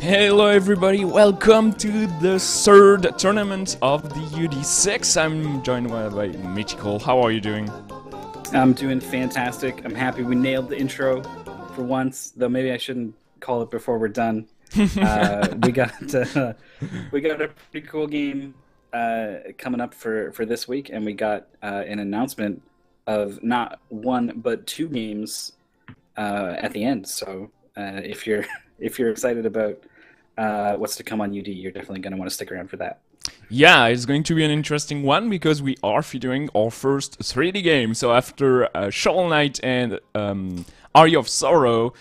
Hello everybody, welcome to the third tournament of the UD6. I'm joined by Michiko. How are you doing? I'm doing fantastic. I'm happy we nailed the intro for once, though maybe I shouldn't call it before we're done. We got we got a pretty cool game coming up for this week, and we got an announcement of not one but two games at the end. So if you're if you're excited about what's to come on UD, you're definitely going to want to stick around for that. Yeah, it's going to be an interesting one because we are featuring our first 3D game. So after Shovel Knight and Aria of Sorrow,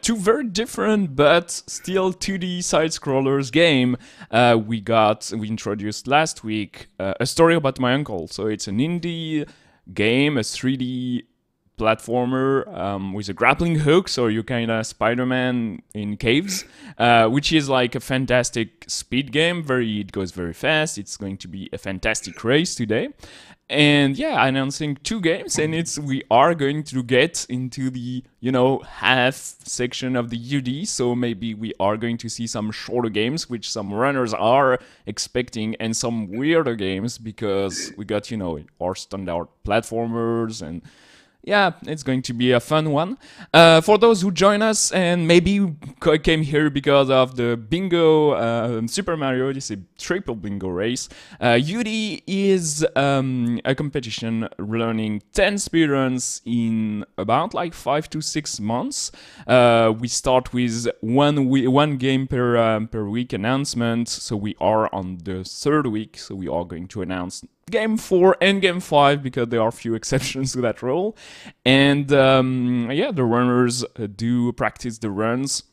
two very different but still 2D side-scrollers game, we introduced last week A Story About My Uncle. So it's an indie game, a 3D platformer with a grappling hook, so you kind of Spider-Man in caves, which is like a fantastic speed game. It goes very fast. It's going to be a fantastic race today. And yeah, announcing two games, and we are going to get into the half section of the UD. So maybe we are going to see some shorter games, which some runners are expecting, and some weirder games because we got our standard platformers and. Yeah, it's going to be a fun one. For those who join us and maybe came here because of the bingo Super Mario Odyssey triple bingo race, UD is a competition learning 10 speedruns in about like 5 to 6 months. We start with one game per week announcement, so we are on the third week, so we are going to announce Game 4 and Game 5 because there are few exceptions to that rule. And yeah, the runners do practice the runs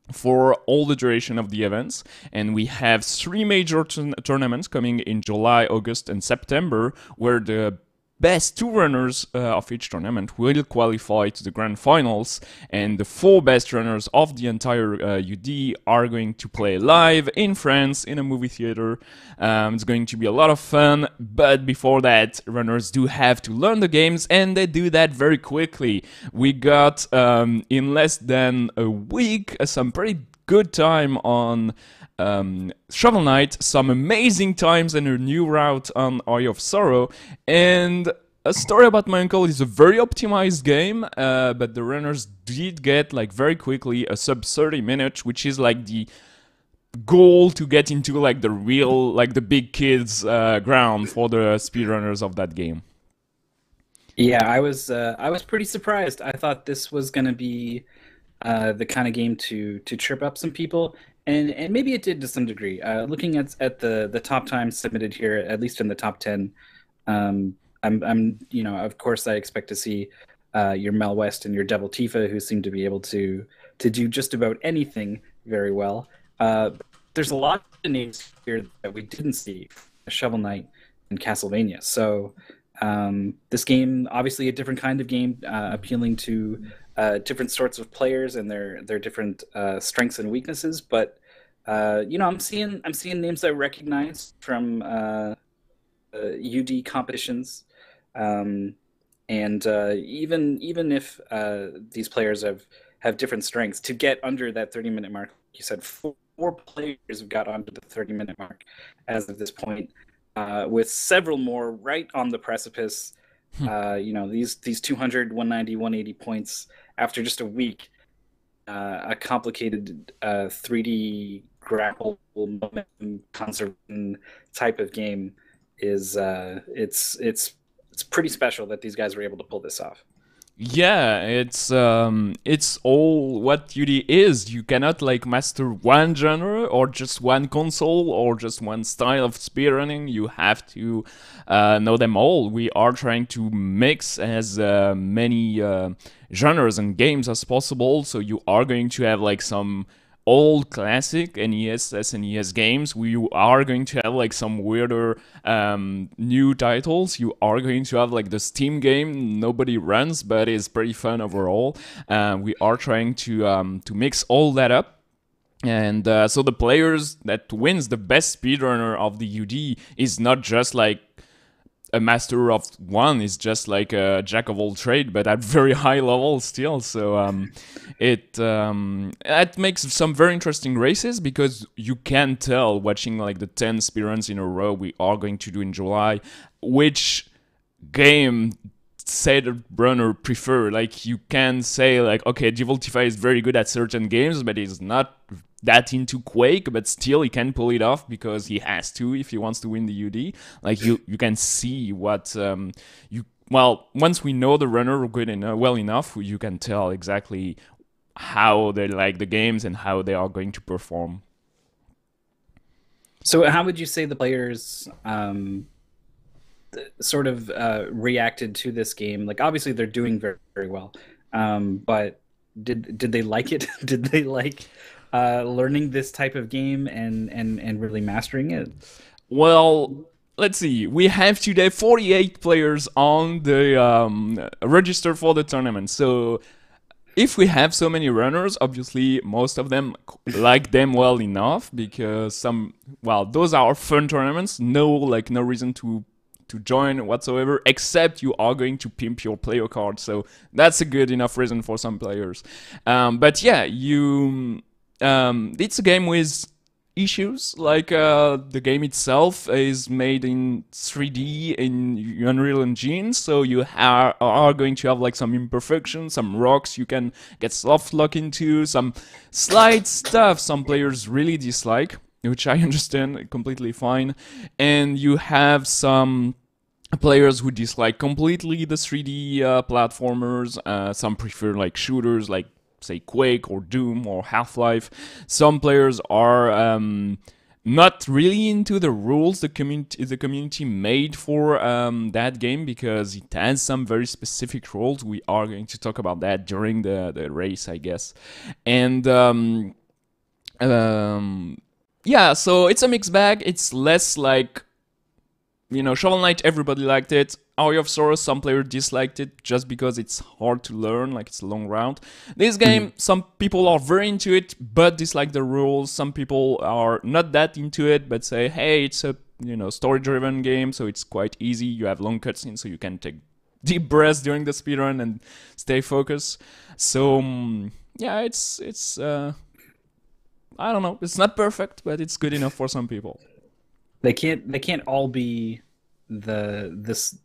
for all the duration of the events. And we have three major tournaments coming in July, August, and September, where the best two runners of each tournament will qualify to the grand finals, and the four best runners of the entire UD are going to play live in France in a movie theater. It's going to be a lot of fun, but before that, runners do have to learn the games, and they do that very quickly. We got, in less than a week, some pretty good time on Shovel Knight, some amazing times and a new route on Eye of Sorrow, and A Story About My Uncle is a very optimized game, but the runners did get like very quickly a sub 30 minutes, which is like the goal to get into like the real, like the big kids ground for the speedrunners of that game. Yeah, I was pretty surprised. I thought this was going to be the kind of game to trip up some people, and maybe it did to some degree. Looking at the top times submitted here, at least in the top 10, I'm of course I expect to see your Mel West and your Devil Tifa, who seem to be able to do just about anything very well. There's a lot of names here that we didn't see: Shovel Knight and Castlevania. So this game, obviously a different kind of game, appealing to different sorts of players and their different strengths and weaknesses. But I'm seeing names I recognize from UD competitions, and even if these players have different strengths, to get under that 30-minute mark, you said four players have got onto the 30-minute mark as of this point, with several more right on the precipice. These 200, 190, 180 points after just a week. A complicated 3D grapple momentum conservation type of game is it's pretty special that these guys were able to pull this off. Yeah, it's all what UD is. You cannot like master one genre or just one console or just one style of speedrunning. You have to know them all. We are trying to mix as many genres and games as possible. So you are going to have like some old classic NES, SNES games. We are going to have like some weirder new titles. You are going to have like the Steam game nobody runs, but is pretty fun overall. We are trying to mix all that up. And so the players that wins the best speedrunner of the UD is not just like a master of one is just like a jack of all trade, but at very high level still. So it makes some very interesting races because you can tell watching like the 10 speedruns in a row we are going to do in July, which game said runner prefer. Like you can say like, okay, Divoltify is very good at certain games, but he's not that into Quake, but still he can pull it off because he has to if he wants to win the UD. Like you can see what once we know the runner well enough, you can tell exactly how they like the games and how they are going to perform. So, how would you say the players sort of reacted to this game? Like, obviously, they're doing very, very well, but did they like it? Did they like learning this type of game and really mastering it? Well, let's see. We have today 48 players on the register for the tournament. So if we have so many runners, obviously most of them like them well enough because those are fun tournaments. No reason to join whatsoever, except you are going to pimp your player card. So that's a good enough reason for some players. But yeah, it's a game with issues. Like the game itself is made in 3D in Unreal Engine, so you are going to have like some imperfections, some rocks you can get soft lock into, some slight stuff some players really dislike, which I understand completely fine, and you have some players who dislike completely the 3D platformers. Some prefer like shooters like say Quake or Doom or Half-Life. Some players are not really into the rules the community made for that game because it has some very specific rules. We are going to talk about that during the race, I guess. And yeah, so it's a mixed bag. It's less like, Shovel Knight, everybody liked it. Eye of Sorrow, some players disliked it just because it's hard to learn, like it's a long round. This game, some people are very into it, but dislike the rules. Some people are not that into it, but say, hey, it's a story-driven game, so it's quite easy. You have long cutscenes, so you can take deep breaths during the speedrun and stay focused. So yeah, it's I don't know. It's not perfect, but it's good enough for some people. They can't all be there's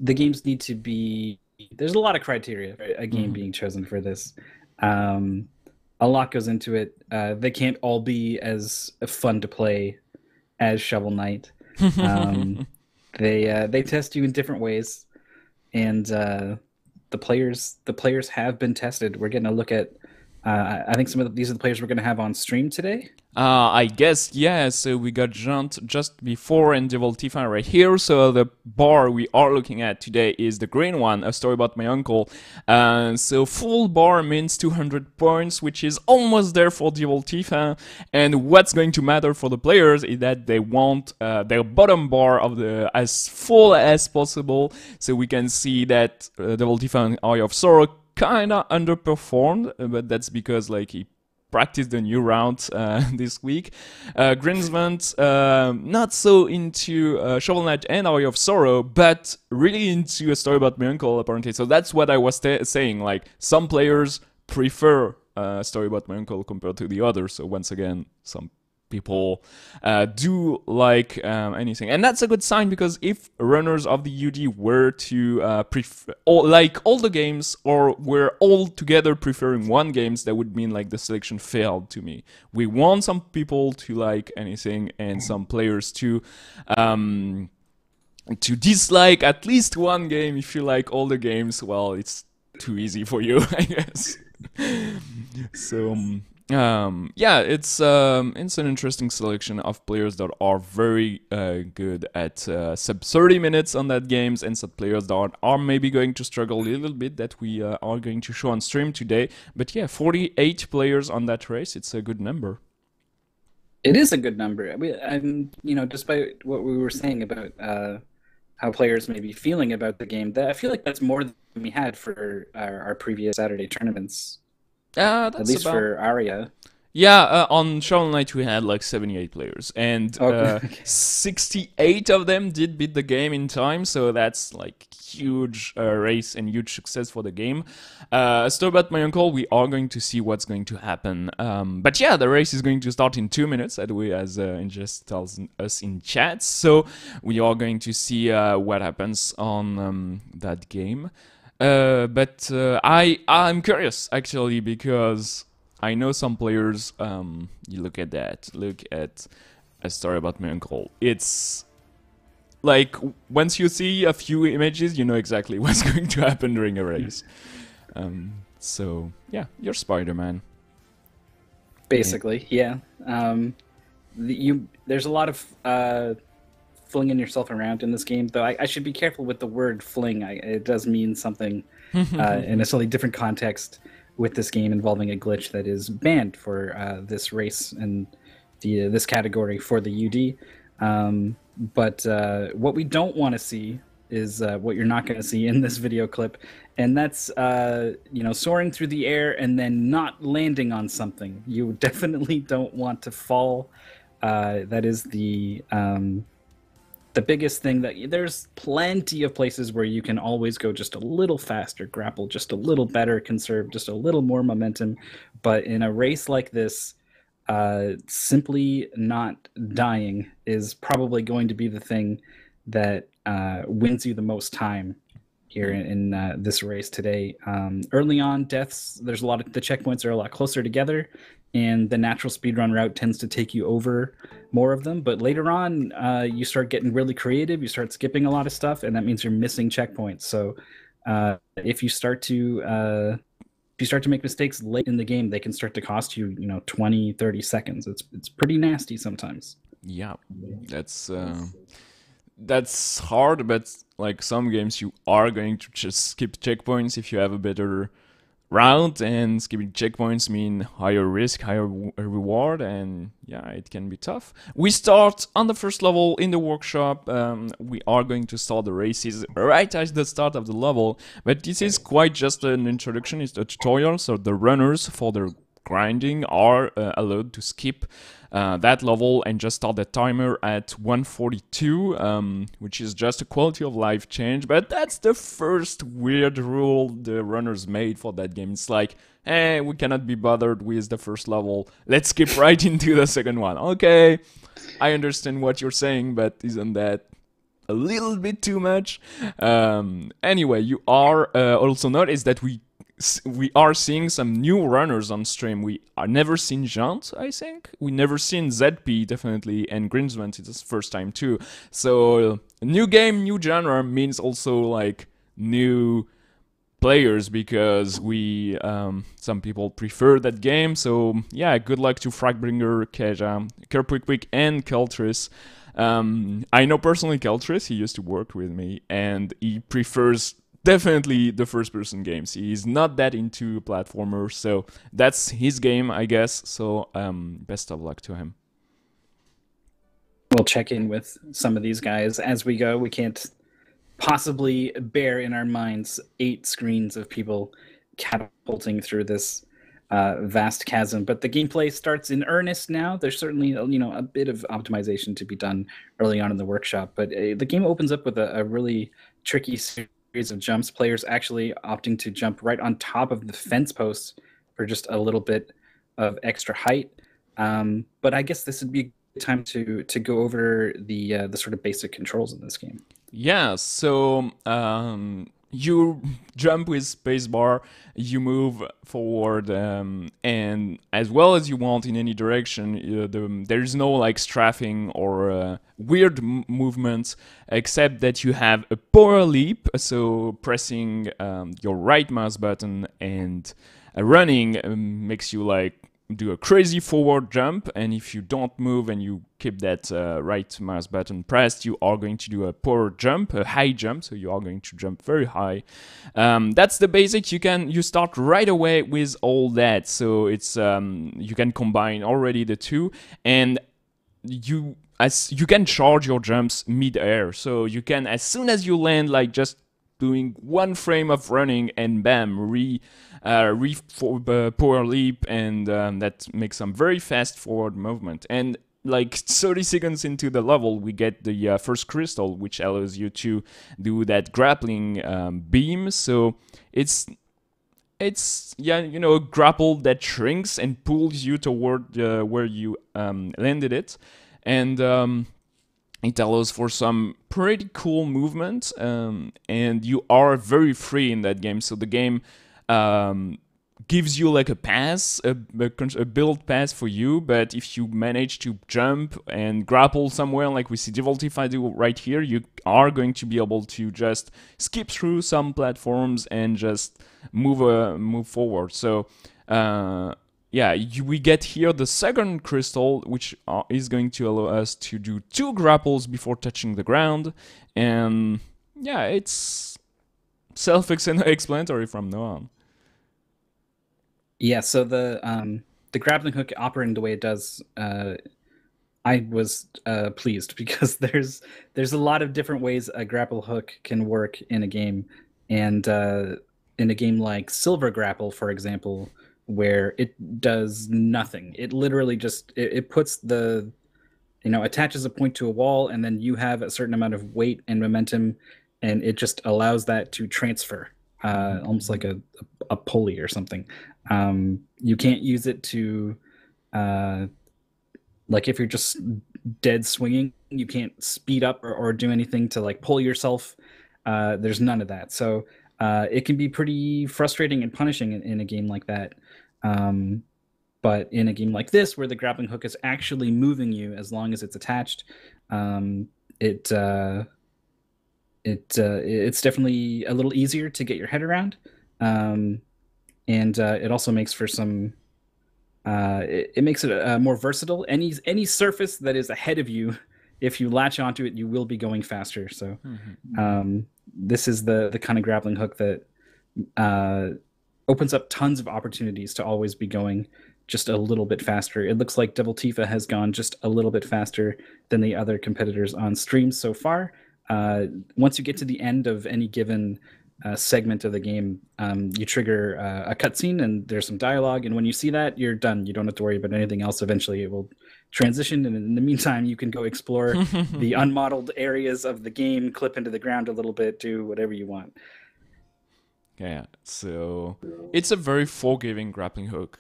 the games need to be, there's a lot of criteria for a game being chosen for this. A lot goes into it. They can't all be as fun to play as Shovel Knight. They test you in different ways, and the players have been tested. We're getting a look at I think these are the players we're going to have on stream today. I guess, yeah, so we got Junt just before and Divoltify right here. So the bar we are looking at today is the green one, A Story About My Uncle. So full bar means 200 points, which is almost there for Divoltify. And what's going to matter for the players is that they want their bottom bar of as full as possible. So we can see that Divoltify and Eye of Sorrow kinda underperformed, but that's because like he practiced the new round this week. Grinsvant, not so into Shovel Knight and Eye of Sorrow, but really into A Story About My Uncle apparently. So that's what I was saying, like some players prefer A Story About My Uncle compared to the others. So once again, some people do like anything, and that's a good sign, because if runners of the UD were to like all the games, or were all together preferring one games, that would mean like the selection failed to me. We want some people to like anything and some players to dislike at least one game. If you like all the games, well, it's too easy for you, I guess. So yeah, it's an interesting selection of players that are very good at sub 30 minutes on that games, and some players that are maybe going to struggle a little bit, that we are going to show on stream today. But yeah, 48 players on that race, it's a good number. It is a good number. Despite what we were saying about how players may be feeling about the game, I feel like that's more than we had for our previous Saturday tournaments. That's at least for Aria. Yeah, on Shovel Knight we had like 78 players, and Okay. 68 of them did beat the game in time, so that's like huge race and huge success for the game. So about my uncle, we are going to see what's going to happen. But yeah, the race is going to start in 2 minutes, as Ingest tells us in chat. So we are going to see what happens on that game. I'm curious actually because I know some players. You look at that. Look at a story about my uncle. It's like once you see a few images, you know exactly what's going to happen during a race. So yeah, you're Spider-Man. Basically, yeah. There's a lot of flinging yourself around in this game, though I should be careful with the word fling. It does mean something in a slightly different context with this game involving a glitch that is banned for this race and this category for the UD. But what we don't want to see is what you're not going to see in this video clip, and that's soaring through the air and then not landing on something. You definitely don't want to fall. That is the biggest thing. That there's plenty of places where you can always go just a little faster, grapple just a little better, conserve just a little more momentum. But in a race like this, simply not dying is probably going to be the thing that wins you the most time here in this race today. Early on, deaths, the checkpoints are a lot closer together, and the natural speedrun route tends to take you over more of them. But later on, you start getting really creative. You start skipping a lot of stuff, and that means you're missing checkpoints. So if you start to make mistakes late in the game, they can start to cost you, 20, 30 seconds. It's pretty nasty sometimes. Yeah, that's hard, but like some games, you are going to just skip checkpoints if you have a better route, and skipping checkpoints mean higher risk, higher reward, and yeah, it can be tough. We start on the first level in the workshop. We are going to start the races right at the start of the level, but this is quite just an introduction. It's a tutorial, so the runners for their grinding are allowed to skip that level and just start the timer at 142, which is just a quality of life change. But that's the first weird rule the runners made for that game. It's like, hey, we cannot be bothered with the first level. Let's skip right into the second one. Okay, I understand what you're saying, but isn't that a little bit too much? Anyway, you are also notice that we are seeing some new runners on stream. We are never seen Jant, I think. We never seen ZP, definitely, and Grinsman. It's his first time too. So new game, new genre means also like new players, because we some people prefer that game. So yeah, good luck to Fragbringer, Keja, Kerpwick, and Keltris. I know personally Keltris. He used to work with me, and he prefers definitely the first-person games. He's not that into platformers, so that's his game, I guess. So best of luck to him. We'll check in with some of these guys as we go. We can't possibly bear in our minds 8 screens of people catapulting through this vast chasm. But the gameplay starts in earnest now. There's certainly a bit of optimization to be done early on in the workshop, but the game opens up with a really tricky series of jumps. Players actually opting to jump right on top of the fence posts for just a little bit of extra height. But I guess this would be a good time to go over the sort of basic controls in this game. Yeah, so you jump with spacebar, you move forward, and as well as you want in any direction. There is no like strafing or weird movements, except that you have a power leap. So pressing your right mouse button and running makes you like do a crazy forward jump, and if you don't move and you keep that right mouse button pressed, you are going to do a power jump, a high jump, so you are going to jump very high. That's the basic. You start right away with all that, so it's you can combine already the two, and you can charge your jumps mid-air, so you can, as soon as you land, like just doing one frame of running and bam, power leap, and that makes some very fast forward movement. And like 30 seconds into the level, we get the first crystal, which allows you to do that grappling beam. So it's yeah, you know, a grapple that shrinks and pulls you toward where you landed it, and it allows for some pretty cool movement, and you are very free in that game. So the game gives you like a pass, a build pass for you, but if you manage to jump and grapple somewhere, like we see Devoltifa do right here, you are going to be able to just skip through some platforms and just move forward. So yeah, we get here the second crystal, which is going to allow us to do 2 grapples before touching the ground, and yeah, it's self-explanatory from now on. Yeah, so the grappling hook operating the way it does, I was pleased because there's a lot of different ways a grapple hook can work in a game, and in a game like Silver Grapple, for example, where it does nothing. It literally just it puts the attaches a point to a wall, and then you have a certain amount of weight and momentum, and it just allows that to transfer, almost like a pulley or something. You can't use it to, like if you're just dead swinging, you can't speed up or do anything to like pull yourself. There's none of that. So it can be pretty frustrating and punishing in a game like that. But in a game like this, where the grappling hook is actually moving you as long as it's attached, it's definitely a little easier to get your head around, and it also makes for some. It makes it more versatile. Any surface that is ahead of you, if you latch onto it, you will be going faster. So this is the kind of grappling hook that opens up tons of opportunities to always be going just a little bit faster. It looks like Devoltifa has gone just a little bit faster than the other competitors on stream so far. Once you get to the end of any given segment of the game, you trigger a cutscene and there's some dialogue, and when you see that, you're done. You don't have to worry about anything else. Eventually it will transition, and in the meantime you can go explore the unmodeled areas of the game, clip into the ground a little bit, do whatever you want. Yeah, so it's a very forgiving grappling hook.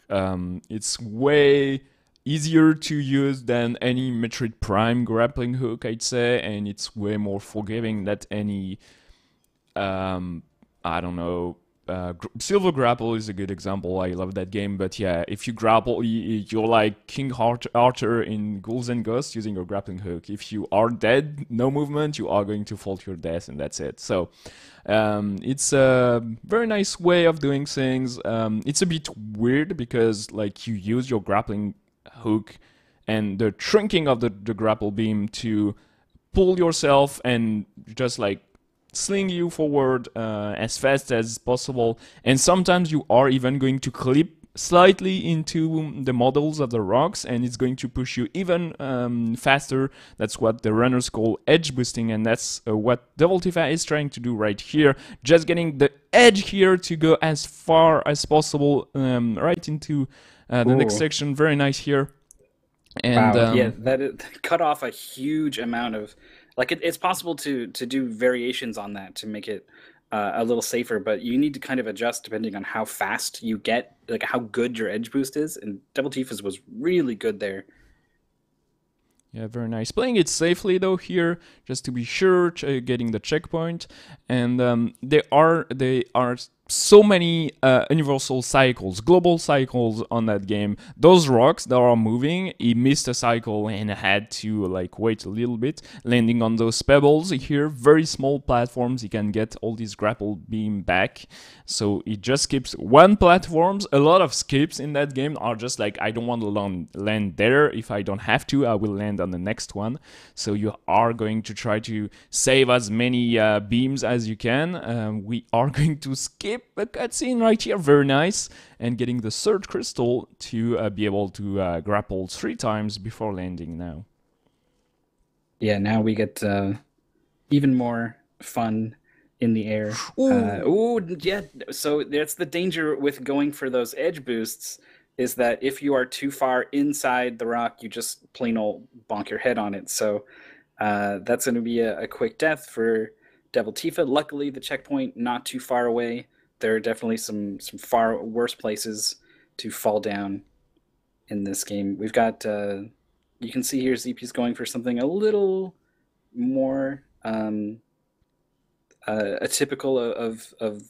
It's way easier to use than any Metroid Prime grappling hook, I'd say, and it's way more forgiving than any, I don't know, Silver Grapple is a good example. I love that game, but yeah, if you grapple, you're like King Arthur in Ghouls and Ghosts using your grappling hook. If you are dead, no movement, you are going to fall to your death, and that's it. So it's a very nice way of doing things. It's a bit weird because like you use your grappling hook and the shrinking of the grapple beam to pull yourself and just like sling you forward as fast as possible, and sometimes you are even going to clip slightly into the models of the rocks, and it's going to push you even faster. That's what the runners call edge boosting, and that's what Devoltifa is trying to do right here, just getting the edge here to go as far as possible right into the next section. Very nice here. And wow, yeah, that cut off a huge amount of, like, it's possible to do variations on that to make it a little safer, but you need to kind of adjust depending on how fast you get, like how good your edge boost is. And Devoltifa's was really good there. Yeah, very nice. Playing it safely though here, just to be sure, getting the checkpoint. And there are so many universal cycles, global cycles on that game. Those rocks that are moving, he missed a cycle and had to like wait a little bit, landing on those pebbles here. Very small platforms, he can get all these grapple beam back. So he just skips one platforms. A lot of skips in that game are just like, I don't want to land there. If I don't have to, I will land on the next one. So you are going to try to save as many beams as you can. We are going to skip a cutscene right here, very nice, and getting the third crystal to be able to grapple 3 times before landing now. Yeah, now we get even more fun in the air. Ooh. Yeah. So that's the danger with going for those edge boosts is that if you are too far inside the rock, you just plain old bonk your head on it. So that's going to be a quick death for Devil Tifa. Luckily, the checkpoint not too far away. There are definitely some far worse places to fall down in this game. We've got you can see here ZP's going for something a little more atypical of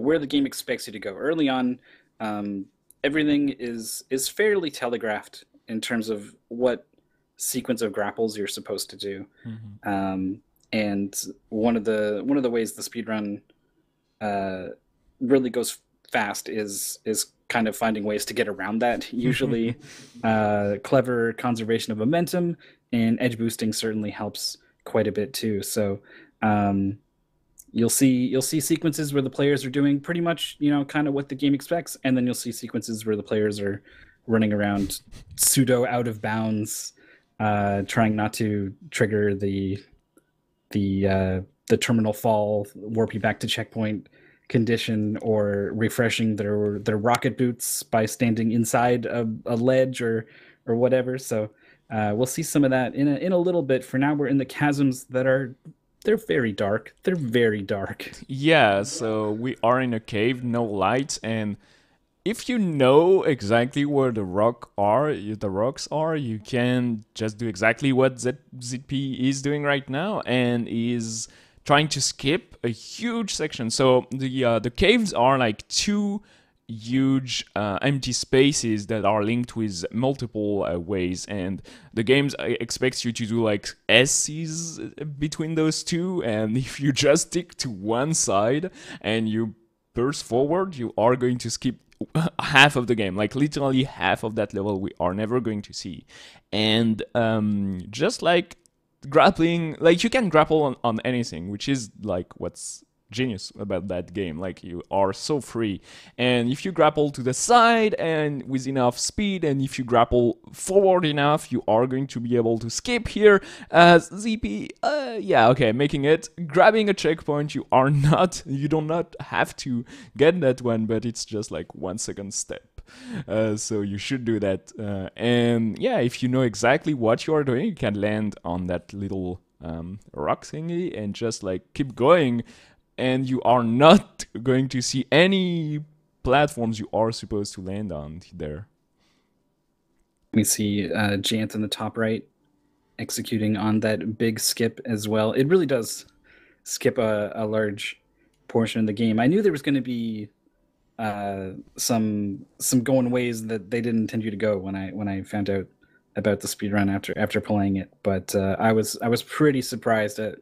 where the game expects you to go. Early on, um, everything is fairly telegraphed in terms of what sequence of grapples you're supposed to do. Mhm. And one of the ways the speedrun uh, really goes fast is kind of finding ways to get around that. Usually, clever conservation of momentum and edge boosting certainly helps quite a bit too. So um, you'll see sequences where the players are doing pretty much kind of what the game expects, and then you'll see sequences where the players are running around pseudo out of bounds, trying not to trigger the terminal fall, warp you back to checkpoint condition, or refreshing their rocket boots by standing inside a ledge or whatever. So we'll see some of that in a little bit. For now, we're in the chasms that are they're very dark. They're very dark. Yeah, so we are in a cave, no lights, and if you know exactly where the rocks are, you can just do exactly what ZP is doing right now, and is trying to skip a huge section. So the caves are like two huge empty spaces that are linked with multiple ways, and the game expects you to do like S's between those two, and if you just stick to one side and you burst forward, you are going to skip half of the game, like literally half of that level we are never going to see. And just like grappling, like you can grapple on anything, which is like what's genius about that game. Like you are so free, and if you grapple to the side and with enough speed, and if you grapple forward enough, you are going to be able to skip here as ZP. Yeah, okay, making it, grabbing a checkpoint. You do not have to get that one, but it's just like 1 second step. So you should do that, and yeah, if you know exactly what you are doing, you can land on that little rock thingy and just like keep going, and you are not going to see any platforms you are supposed to land on there. We see Jant in the top right executing on that big skip as well. It really does skip a large portion of the game. I knew there was going to be some going ways that they didn't intend you to go when I found out about the speedrun after playing it. But I was pretty surprised at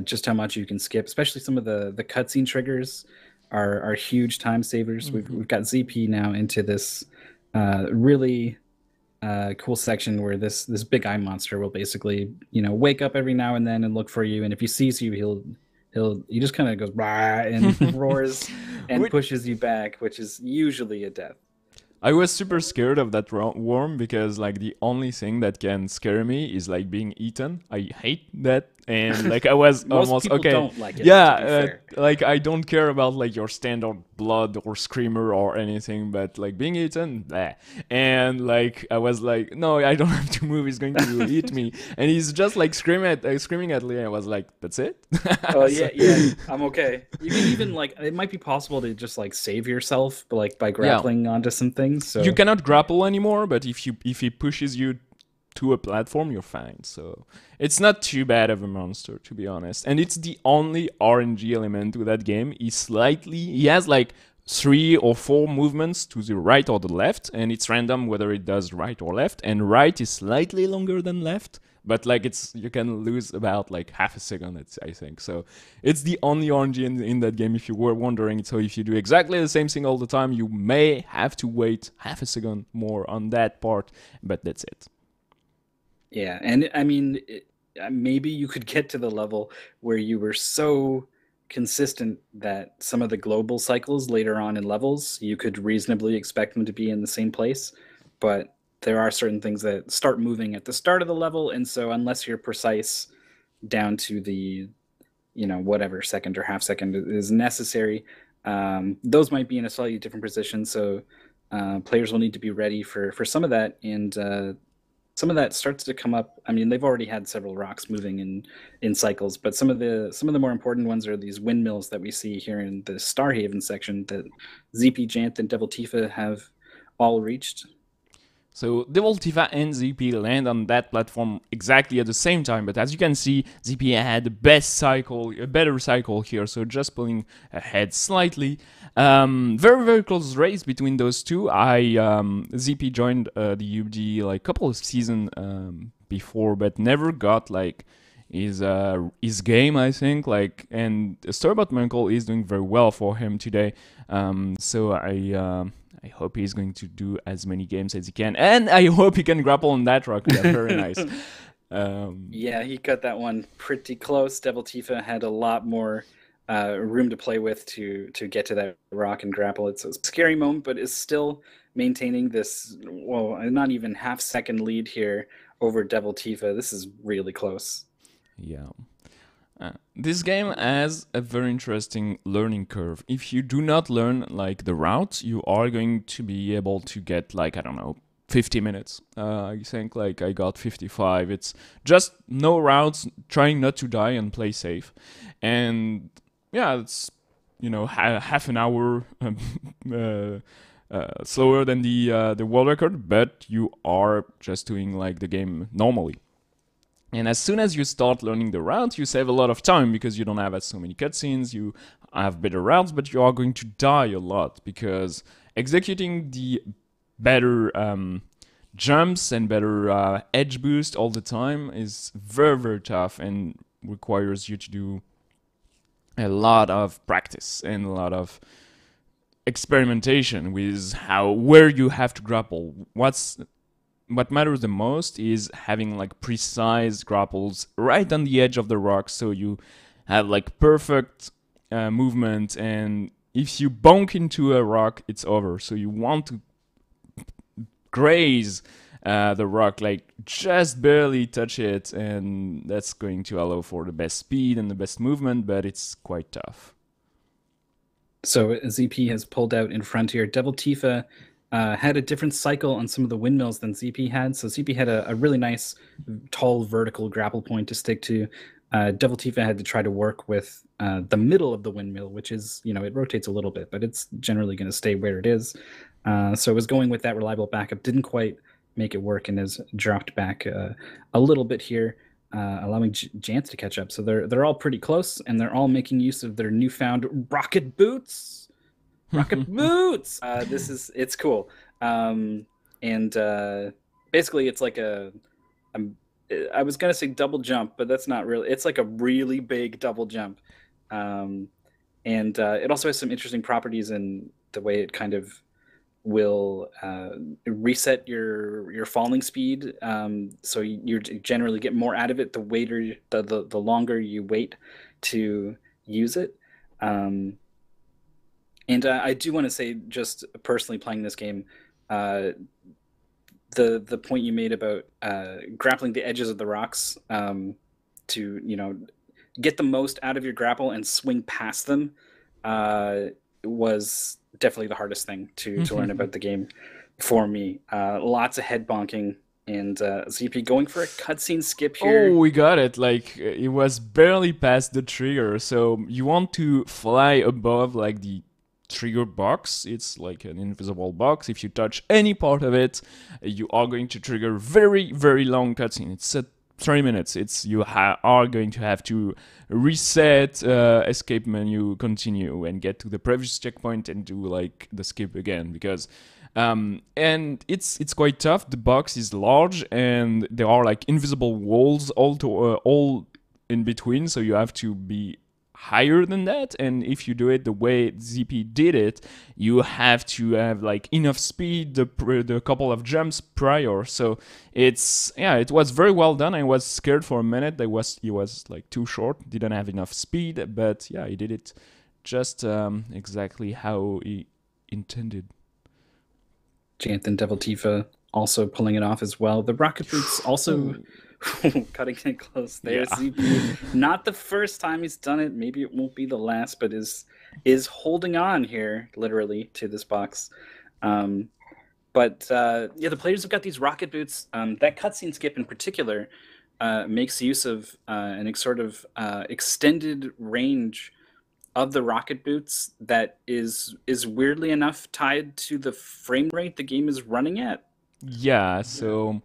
just how much you can skip, especially some of the cutscene triggers are huge time savers. We've got ZP now into this really cool section where this big eye monster will basically wake up every now and then and look for you, and if he sees you, he just kind of goes rah and roars and pushes you back, which is usually a death. I was super scared of that worm because like the only thing that can scare me is like being eaten. I hate that, and like I was Most almost people okay. don't like it, to be Yeah, fair. like I don't care about like your standard blood or screamer or anything, but like being eaten, bleh. And like I was like, no, I don't have to move. He's going to eat me, and he's just like screaming at me. I was like, that's it. Oh So- yeah, I'm okay. You can even like it might be possible to just like save yourself, but like by grappling onto some things. So You cannot grapple anymore, but if he pushes you to a platform, you're fine. So it's not too bad of a monster, to be honest. And it's the only RNG element to that game. He has like 3 or 4 movements to the right or the left, and it's random whether it does right or left. And right is slightly longer than left, but like you can lose about like half a second, I think. So it's the only RNG in that game, if you were wondering. So if you do exactly the same thing all the time, you may have to wait half a second more on that part, but that's it. yeah, and I mean, maybe you could get to the level where you were so consistent that some of the global cycles later on in levels, you could reasonably expect them to be in the same place. But there are certain things that start moving at the start of the level, and so unless you're precise down to whatever second or half second is necessary. Those might be in a slightly different position, so players will need to be ready for some of that, and some of that starts to come up. I mean, they've already had several rocks moving in cycles, but some of the more important ones are these windmills that we see here in the Starhaven section that ZP, Janth, and Devil Tifa have all reached. So Devil Tifa and ZP land on that platform exactly at the same time, but as you can see, ZP had the best cycle, a better cycle here, so just pulling ahead slightly. Very, very close race between those two. ZP joined the UBD like a couple of seasons before, but never got like his game, I think. And the story about my uncle is doing very well for him today. So I hope he's going to do as many games as he can, and I hope he can grapple on that rock. That's very nice. Yeah, he got that one pretty close. Devil Tifa had a lot more room to play with to get to that rock and grapple. It's a scary moment, but is still maintaining this, well, not even half-second lead here over Devil Tifa. This is really close. Yeah. This game has a very interesting learning curve. If you do not learn like the route, you are going to be able to get like, I don't know, 50 minutes. I think like I got 55. It's just no routes, trying not to die and play safe. And yeah, it's, half an hour slower than the world record, but you are just doing like the game normally. And as soon as you start learning the route, you save a lot of time because you don't have so many cutscenes, you have better routes, but you are going to die a lot because executing the better jumps and better edge boost all the time is very, very tough and requires you to do a lot of practice and a lot of experimentation with where you have to grapple. What matters the most is having like precise grapples right on the edge of the rock, so you have like perfect movement, and if you bonk into a rock, it's over. So you want to graze the rock, like just barely touch it, and that's going to allow for the best speed and the best movement, but it's quite tough. So ZP has pulled out in front here. Devil Tifa had a different cycle on some of the windmills than ZP had. So ZP had a really nice, tall, vertical grapple point to stick to. Devil Tifa had to try to work with the middle of the windmill, which is, it rotates a little bit, but it's generally going to stay where it is. So it was going with that reliable backup. Didn't quite make it work and has dropped back a little bit here, allowing Janth to catch up. So they're all pretty close, and they're all making use of their newfound rocket boots. Rocket boots. It's cool. And basically, it's like I was gonna say double jump, but that's not really. It's like a really big double jump, and it also has some interesting properties in the way it kind of will reset your falling speed. So you generally get more out of it the longer you wait to use it. And I do want to say, just personally playing this game, the point you made about grappling the edges of the rocks to get the most out of your grapple and swing past them was definitely the hardest thing to learn about the game for me. Lots of head bonking. And ZP going for a cutscene skip here. Oh, we got it. Like, it was barely past the trigger. So you want to fly above, like, the trigger box. It's like an invisible box. If you touch any part of it, you are going to trigger very, very long cutscene. It's at 3 minutes. You are going to have to reset escape menu, continue, and get to the previous checkpoint and do like the skip again, because and it's quite tough. The box is large and there are like invisible walls all in between, so you have to be higher than that, and if you do it the way ZP did it, you have to have like enough speed, the couple of jumps prior. So it was very well done. I was scared for a minute that he was like too short, didn't have enough speed, but yeah, he did it just exactly how he intended. Janth and Devil Tifa also pulling it off as well. The rocket boots also Cutting it close there, Yeah. CP. Not the first time he's done it. Maybe it won't be the last, but is holding on here literally to this box. Um, but yeah, the players have got these rocket boots. That cutscene skip in particular makes use of an sort of extended range of the rocket boots that is weirdly enough tied to the frame rate the game is running at. Yeah, so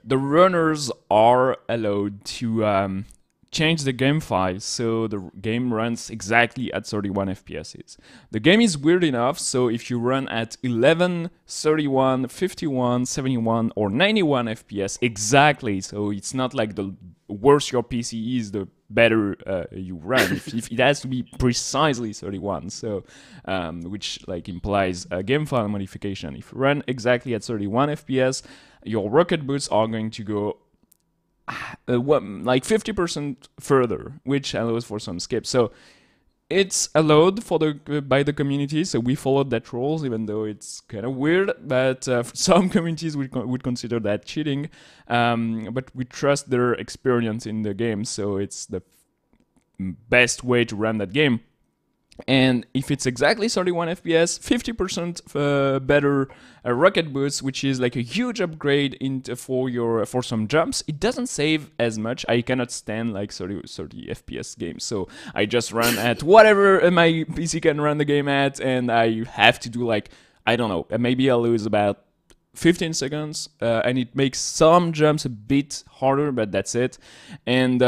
the runners are allowed to change the game file so the game runs exactly at 31 FPSs. The game is weird enough, so if you run at 11, 31, 51, 71, or 91 FPS exactly, so it's not like the worse your PC is, the better you run. If it has to be precisely 31, so which like implies a game file modification. If you run exactly at 31 FPS, your rocket boots are going to go like 50% further, which allows for some skips. So it's allowed for the by the community, so we followed that rules, even though it's kind of weird. But some communities would consider that cheating. But we trust their experience in the game, so it's the best way to run that game. And if it's exactly 31 FPS, 50% better rocket boots, which is like a huge upgrade for some jumps. It doesn't save as much. I cannot stand like 30 FPS games, so I just run at whatever my PC can run the game at, and I have to do like, I don't know, maybe I'll lose about 15 seconds, and it makes some jumps a bit harder, but that's it. And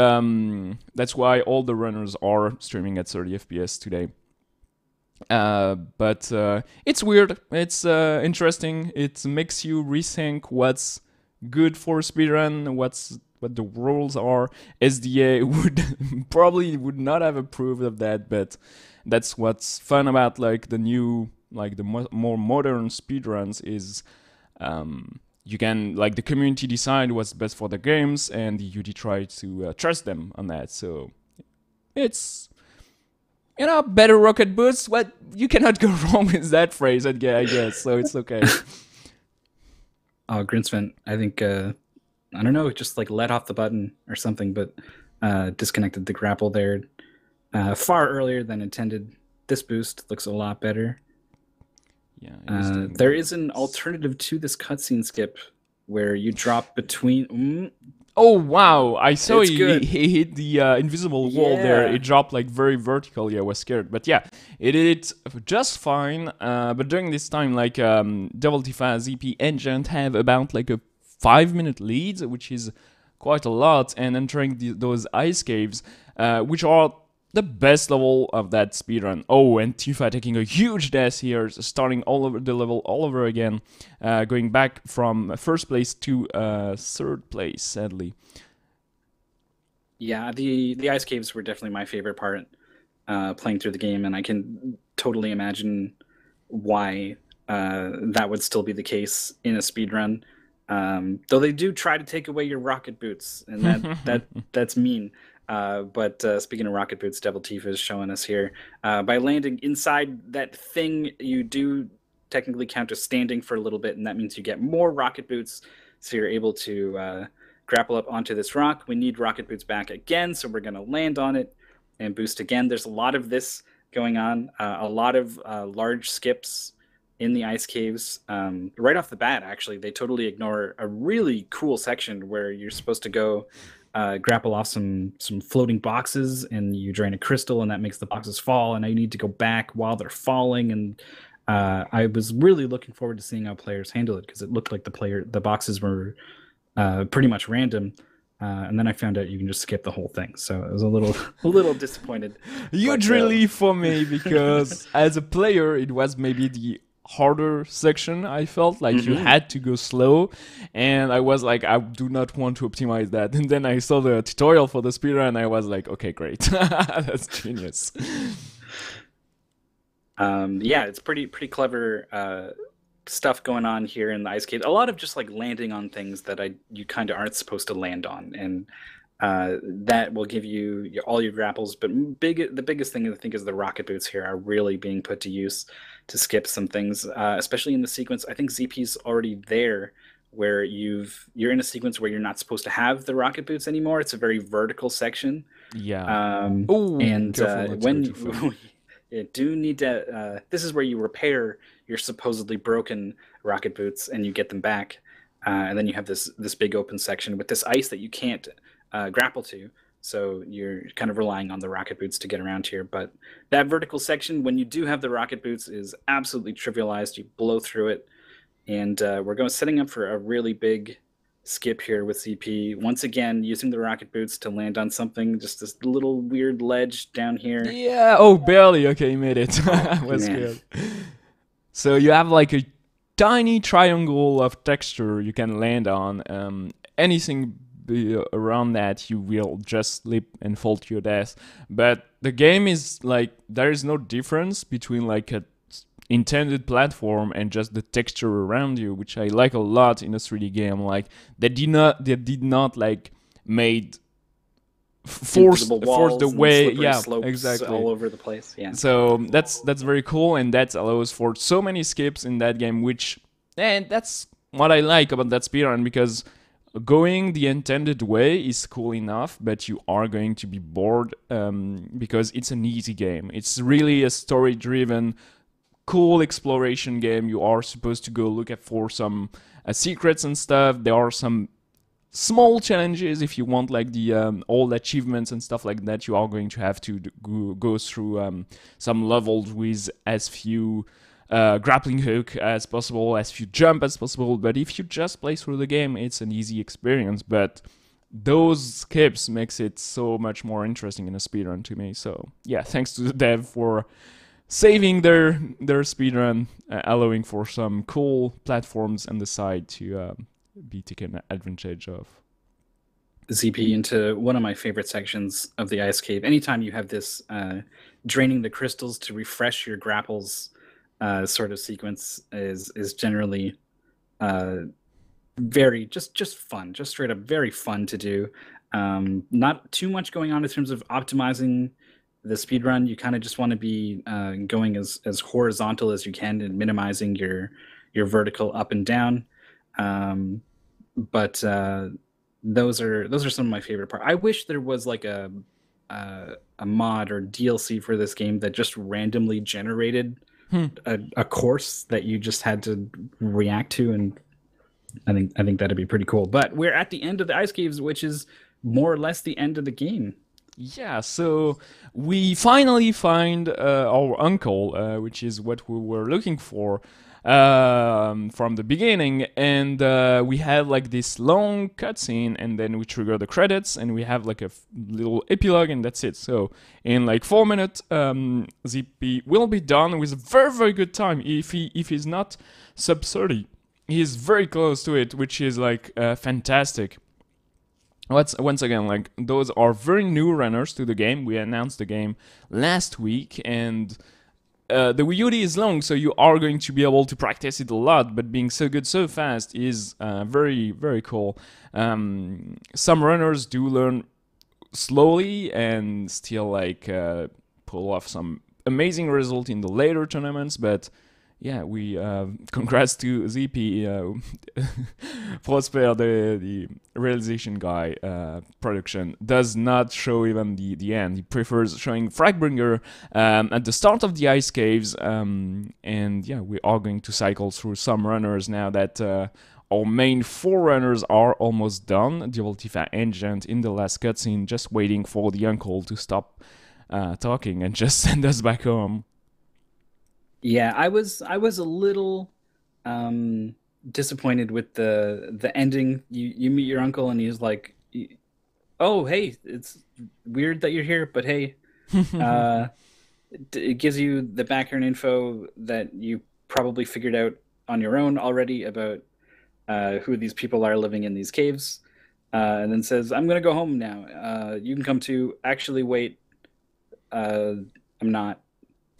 that's why all the runners are streaming at 30 FPS today. But it's weird. It's interesting. It makes you rethink what's good for speedrun, what the rules are. SDA would probably would not have approved of that, but that's what's fun about like the new, like the more modern speedruns is you can, like, the community decide what's best for the games, and the UD try to trust them on that. So it's, better rocket boots. What, you cannot go wrong with that phrase, I guess. So it's okay. Oh, Grinsven, I think I don't know, just like let off the button or something, but disconnected the grapple there far earlier than intended. This boost looks a lot better. Yeah. There is an alternative to this cutscene skip where you drop between. Oh wow! I saw It's he good. hit the invisible wall there. Yeah. It dropped like very vertically. I was scared, but yeah, it did it just fine. But during this time, like Devil Tifa, ZP, and Gent have about like a 5-minute lead, which is quite a lot. And entering those ice caves, which are the best level of that speedrun. Oh, and Tifa taking a huge death here, starting all over the level all over again, going back from first place to third place, sadly. Yeah, the ice caves were definitely my favorite part playing through the game, and I can totally imagine why that would still be the case in a speed run. Though they do try to take away your rocket boots, and that's mean. But speaking of rocket boots, Devil Tifa is showing us here by landing inside that thing. You do technically count as standing for a little bit, and that means you get more rocket boots, so you're able to grapple up onto this rock. We need rocket boots back again, so we're going to land on it and boost again. There's a lot of this going on, a lot of large skips in the ice caves. Right off the bat, actually, they totally ignore a really cool section where you're supposed to go grapple off some floating boxes, and you drain a crystal, and that makes the boxes fall, and now you need to go back while they're falling. And I was really looking forward to seeing how players handle it, because it looked like the boxes were pretty much random. And then I found out you can just skip the whole thing, so I was a little disappointed. Huge relief for me, because as a player, it was maybe the harder section. I felt like you had to go slow, and I was like, I do not want to optimize that. And then I saw the tutorial for the speedrun, and I was like, okay, great. That's genius. Yeah, it's pretty clever stuff going on here in the ice cave. A lot of just like landing on things that you kind of aren't supposed to land on, and that will give you all your grapples. But the biggest thing I think is the rocket boots here are really being put to use to skip some things, especially in the sequence. I think ZP's already there where you're in a sequence where you're not supposed to have the rocket boots anymore. It's a very vertical section. Yeah. Oh, And careful not to go too far. when you do need to, this is where you repair your supposedly broken rocket boots and you get them back. And then you have this big open section with this ice that you can't grapple to. So you're kind of relying on the rocket boots to get around here. But that vertical section, when you do have the rocket boots, is absolutely trivialized. You blow through it, and we're going setting up for a really big skip here with CP. Once again, using the rocket boots to land on something, just this little weird ledge down here. Yeah. Oh, barely. Okay, you made it. Oh I was man, scared. So you have like a tiny triangle of texture you can land on. Anything around that, you will just slip and fall to your death. But the game is like there is no difference between like a intended platform and just the texture around you, which I like a lot in a 3D game. Like they did not like made invisible force the walls and way. slippery Yeah, slopes exactly. all over the place. Yeah. So that's very cool, and that allows for so many skips in that game, which and that's what I like about that speedrun because going the intended way is cool enough, but you are going to be bored because it's an easy game. It's really a story-driven, cool exploration game. You are supposed to go look at for some secrets and stuff. There are some small challenges if you want like the all achievements and stuff like that. You are going to have to go through some levels with as few grappling hook as possible, as few jump as possible. But if you just play through the game, it's an easy experience. But those skips makes it so much more interesting in a speedrun to me. So yeah, thanks to the dev for saving their speedrun, allowing for some cool platforms on the side to be taken advantage of. ZP into one of my favorite sections of the ice cave. Anytime you have this draining the crystals to refresh your grapples sort of sequence is generally uh, very just fun, just straight up very fun to do. Not too much going on in terms of optimizing the speed run. You kind of just want to be going as horizontal as you can and minimizing your vertical up and down. But those are some of my favorite parts. I wish there was like a mod or DLC for this game that just randomly generated Hmm. a course that you just had to react to, and I think that'd be pretty cool. But we're at the end of the ice caves, which is more or less the end of the game. Yeah, so we finally find our uncle, which is what we were looking for from the beginning, and we have like this long cutscene, and then we trigger the credits, and we have like a little epilogue, and that's it. So in like 4 minutes, ZP will be done with a very very good time. If he's not sub 30, he's very close to it, which is like fantastic. Once again, like those are very new runners to the game. We announced the game last week, and the Wii U is long, so you are going to be able to practice it a lot. But being so good so fast is very very cool. Some runners do learn slowly and still like pull off some amazing result in the later tournaments, but yeah, we congrats to ZP Prosper, the realization guy. Production does not show even the end. He prefers showing Fragbringer at the start of the ice caves. And yeah, we are going to cycle through some runners now that our main 4 runners are almost done. The Ultifa Agent in the last cutscene, just waiting for the uncle to stop talking and just send us back home. Yeah, I was a little disappointed with the ending. You meet your uncle and he's like, "Oh, hey, it's weird that you're here, but hey, uh, it gives you the background info that you probably figured out on your own already about who these people are living in these caves." And then says, "I'm gonna go home now. You can come too. Actually, wait, I'm not,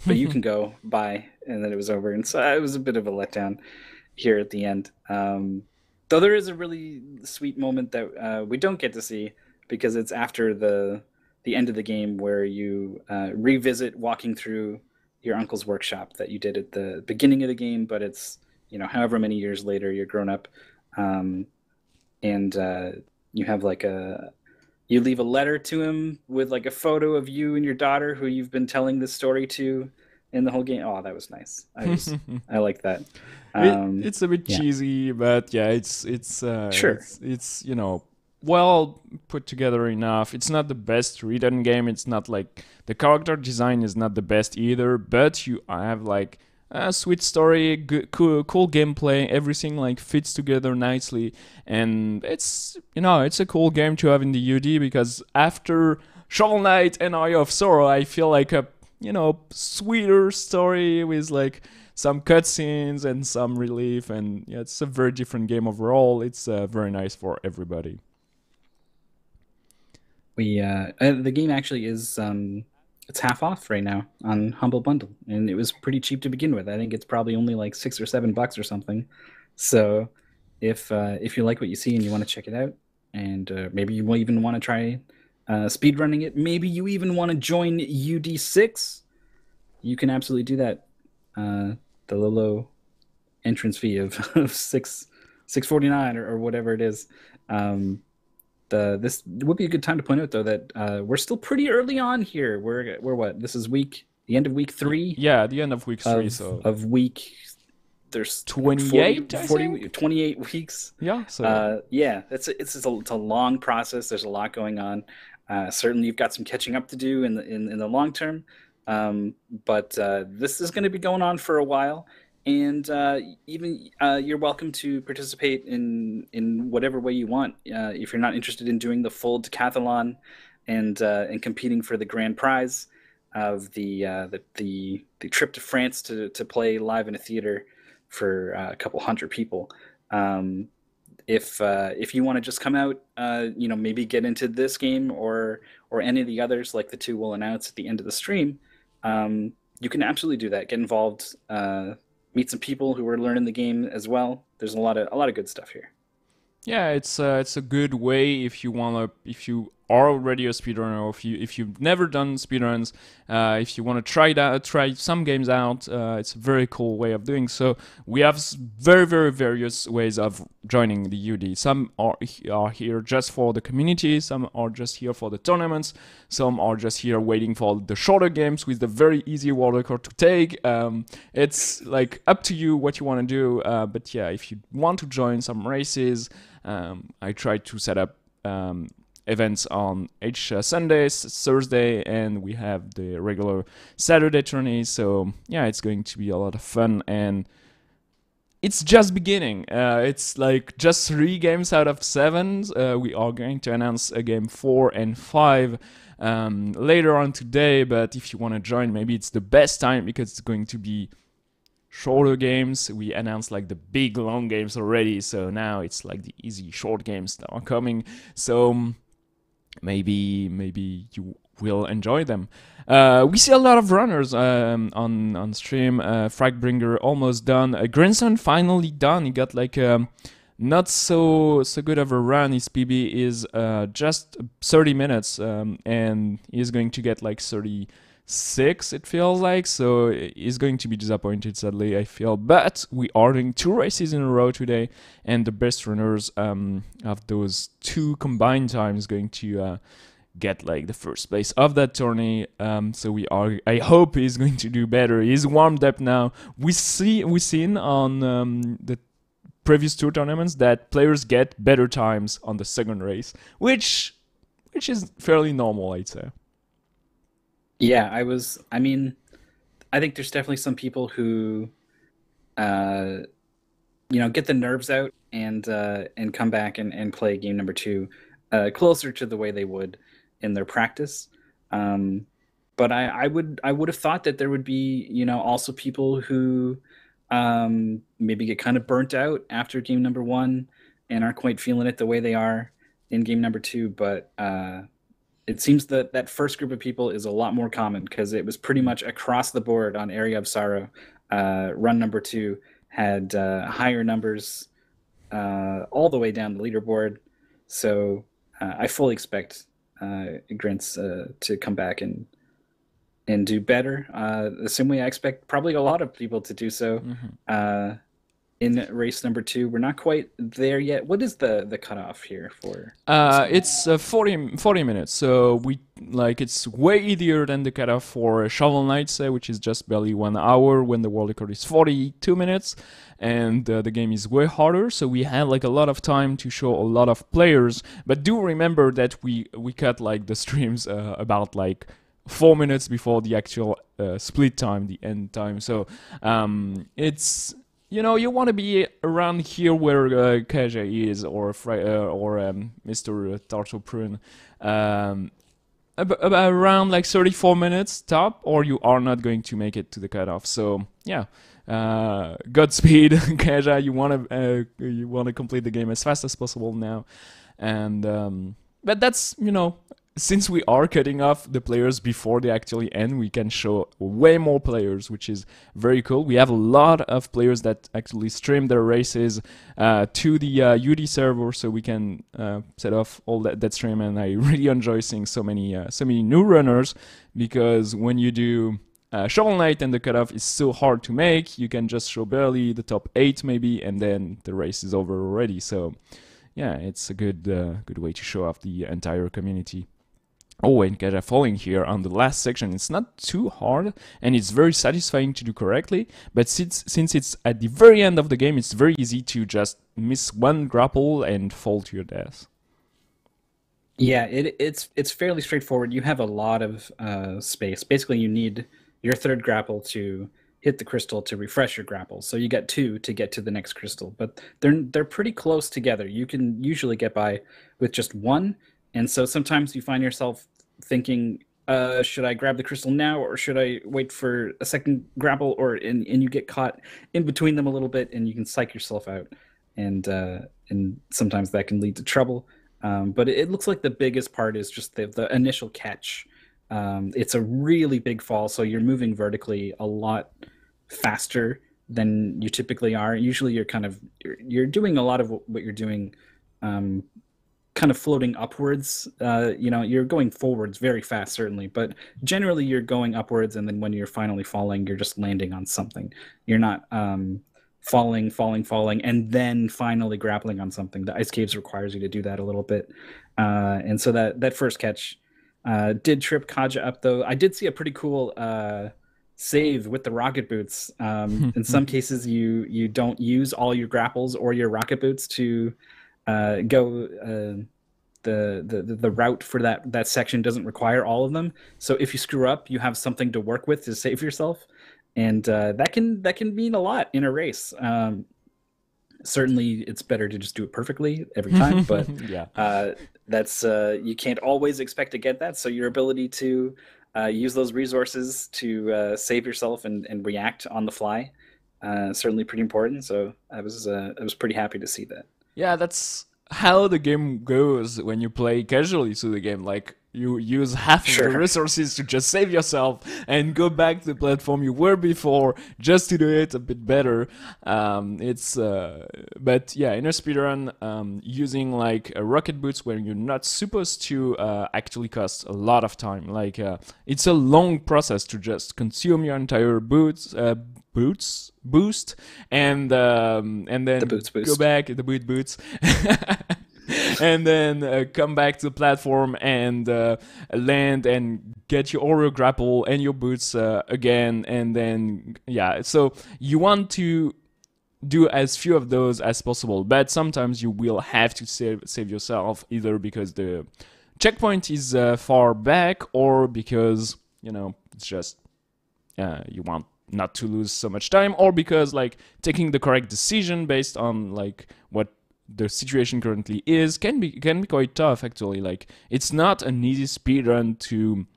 but you can go. Bye." And then it was over, and so it was a bit of a letdown here at the end. Though there is a really sweet moment that we don't get to see because it's after the end of the game where you revisit walking through your uncle's workshop that you did at the beginning of the game, but it's however many years later you're grown up. um, and you have like a you leave a letter to him with like a photo of you and your daughter who you've been telling this story to in the whole game. Oh, that was nice. I like that. It's a bit Yeah, cheesy, but yeah, sure. it's well put together enough. It's not the best written game. It's not like the character design is not the best either, but you have like a sweet story, good, cool gameplay. Everything like fits together nicely, and it's a cool game to have in the UD because after Shovel Knight and Eye of Sorrow, I feel like a sweeter story with like some cutscenes and some relief, and yeah, it's a very different game overall. It's very nice for everybody. The game actually is it's half off right now on Humble Bundle, and it was pretty cheap to begin with. I think it's probably only like $6 or $7 or something. So if you like what you see and you want to check it out, and maybe you will even want to try speed running it, maybe you even want to join UD6, you can absolutely do that. The low entrance fee of, of $6.49 or whatever it is. Um, this would be a good time to point out though that we're still pretty early on here. We're what? This is the end of week 3 Yeah, the end of week 3, of so week there's 28, I think. 28 weeks. Yeah, so Yeah, it's a long process. There's a lot going on. Certainly, you've got some catching up to do in the long term. But this is going to be going on for a while, and even you're welcome to participate in whatever way you want. If you're not interested in doing the full decathlon and competing for the grand prize of the trip to France to play live in a theater for a couple hundred people. Um, if you want to just come out, maybe get into this game or any of the others, like the two we'll announce at the end of the stream, you can absolutely do that. Get involved, meet some people who are learning the game as well. There's a lot of good stuff here. yeah, it's a good way if you are already a speedrunner, or if you've never done speedruns, if you want to try some games out, it's a very cool way of doing so. We have very various ways of joining the UD. Some are here just for the community, some are just here for the tournaments, some are just here waiting for the shorter games with the very easy world record to take. It's like up to you what you want to do, but yeah, if you want to join some races, I try to set up events on each Sunday, Thursday, and we have the regular Saturday tourneys. So yeah, it's going to be a lot of fun, and it's just beginning. It's like just 3 games out of 7. We are going to announce a game 4 and 5 later on today. But if you want to join, maybe it's the best time because it's going to be shorter games. We announced like the big long games already, so now it's like the easy short games that are coming. So maybe you will enjoy them. We see a lot of runners on stream. Fragbringer almost done. Grandson finally done. He got like not so good of a run. His PB is just 30 minutes, and he's going to get like 36, it feels like, so he's going to be disappointed, sadly, I feel. But we are doing 2 races in a row today, and the best runners of those 2 combined times going to get like the first place of that tourney. So I hope he's going to do better. He's warmed up now. We've seen on the previous 2 tournaments that players get better times on the second race, which is fairly normal, I'd say. Yeah, I mean, I think there's definitely some people who, uh, get the nerves out and come back and play game number 2 closer to the way they would in their practice. Um, but I would have thought that there would be, also people who maybe get kind of burnt out after game number 1 and aren't quite feeling it the way they are in game number 2. But it seems that that first group of people is a lot more common because it was pretty much across the board on Area of Sorrow. Run number 2 had higher numbers all the way down the leaderboard. So I fully expect Grants to come back and do better. The same way I expect probably a lot of people to do so. Mhm. in race number 2. We're not quite there yet. What is the cutoff here for this game? It's 40 minutes, so it's way easier than the cutoff for Shovel Knight, say, which is just barely 1 hour when the world record is 42 minutes, and the game is way harder. So we had like a lot of time to show a lot of players. But do remember that we cut like the streams about like 4 minutes before the actual split time, the end time. So it's you want to be around here where Kaja is, or Mr. Tarto Prune, around like 34 minutes top, or you are not going to make it to the cutoff. So yeah, Godspeed, Kaja. You wanna complete the game as fast as possible now, and but that's since we are cutting off the players before they actually end, we can show way more players, which is very cool. We have a lot of players that actually stream their races to the UD server, so we can set off all that stream. And I really enjoy seeing so many new runners, because when you do Shovel Knight and the cutoff is so hard to make, you can just show barely the top 8 maybe, and then the race is over already. So yeah, it's a good way to show off the entire community. Oh, and Kaja falling here on the last section, it's not too hard, and it's very satisfying to do correctly, but since it's at the very end of the game, it's very easy to just miss one grapple and fall to your death. Yeah, it's fairly straightforward. You have a lot of space. Basically, you need your third grapple to hit the crystal to refresh your grapple. So you get 2 to get to the next crystal, but they're pretty close together. You can usually get by with just 1, and so sometimes you find yourself thinking, should I grab the crystal now, or should I wait for a second grapple? And you get caught in between them a little bit, and you can psych yourself out, and sometimes that can lead to trouble. But it looks like the biggest part is just the initial catch. It's a really big fall, so you're moving vertically a lot faster than you typically are. Usually you're doing a lot of what you're doing kind of floating upwards. You're going forwards very fast, certainly, but generally you're going upwards, and then when you're finally falling, you're just landing on something. You're not falling, and then finally grappling on something. The Ice Caves requires you to do that a little bit. And so that first catch did trip Kaja up, though. I did see a pretty cool save with the rocket boots. In some cases, you don't use all your grapples or your rocket boots to go the route for that section doesn't require all of them. So if you screw up, you have something to work with to save yourself, and that can mean a lot in a race. Certainly, it's better to just do it perfectly every time, but yeah. That's you can't always expect to get that. So your ability to use those resources to save yourself and react on the fly certainly pretty important. So I was pretty happy to see that. Yeah, that's how the game goes when you play casually through the game. Like, you use half of the resources to just save yourself and go back to the platform you were before just to do it a bit better. But yeah, in a speedrun, using like rocket boots where you're not supposed to actually cost a lot of time. Like, it's a long process to just consume your entire boost, and then the boots go back the boots and then come back to the platform and land and get your Oreo grapple and your boots again, and then so you want to do as few of those as possible, but sometimes you will have to save yourself, either because the checkpoint is far back, or because it's just you want not to lose so much time, or because like taking the correct decision based on like what the situation currently is can be quite tough, actually. Like, it's not an easy speedrun to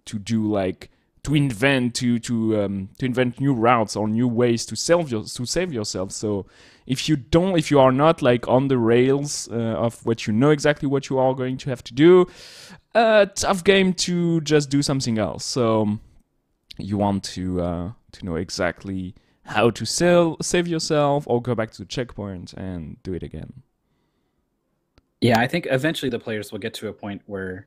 do, like, to invent new routes or new ways to save yourself. So if you are not like on the rails of what exactly what you are going to have to do, tough game to just do something else. So you want to know exactly how to save yourself, or go back to the checkpoint and do it again. Yeah, I think eventually the players will get to a point where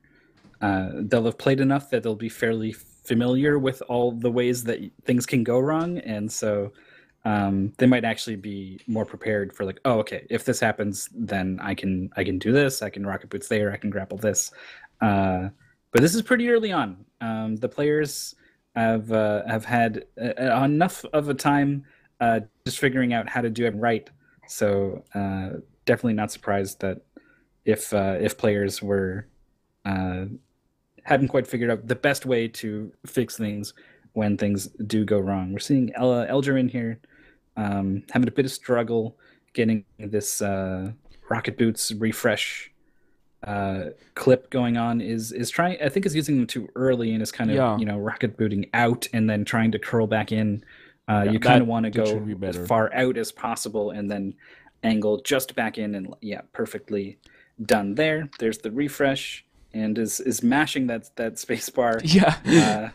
they'll have played enough that they'll be fairly familiar with all the ways that things can go wrong, and so they might actually be more prepared for like, oh, okay, if this happens, then I can do this. I can rocket boots there. I can grapple this. But this is pretty early on. The players have had enough of a time just figuring out how to do it right. So definitely not surprised that if players were uh, hadn't quite figured out the best way to fix things when things do go wrong. We're seeing Elger in here having a bit of struggle getting this rocket boots refresh clip going on. Is trying, I think is using them too early and is kind of Yeah, rocket booting out and then trying to curl back in. yeah, You kind of want to that should go be as better. far out as possible and then angle just back in, and yeah, perfectly done there. There's the refresh, and is mashing that space bar. Yeah.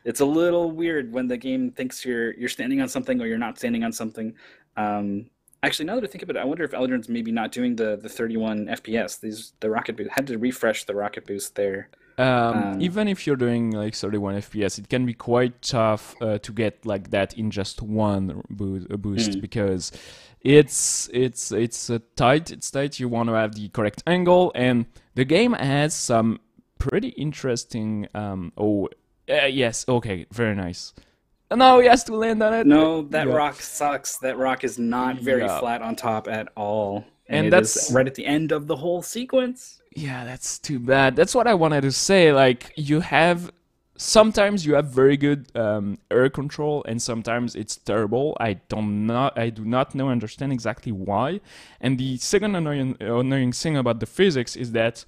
It's a little weird when the game thinks you're standing on something or you're not standing on something. Um, Actually, now that I think about it, I wonder if Eldrin's maybe not doing the 31 FPS. The rocket boost had to refresh the rocket boost there. Um, Even if you're doing like 31 FPS, it can be quite tough to get like that in just one boost mm, because it's tight. It's tight. You want to have the correct angle, and the game has some pretty interesting. Yes, okay, very nice. No, he has to land on it. no, that Yeah, rock sucks. That rock is not very yeah, flat on top at all, and and it is that's right at the end of the whole sequence. yeah, that's too bad. That's what I wanted to say. Like, you have sometimes you have very good air control, and sometimes it's terrible. I do not know, understand exactly why. And the second annoying thing about the physics is that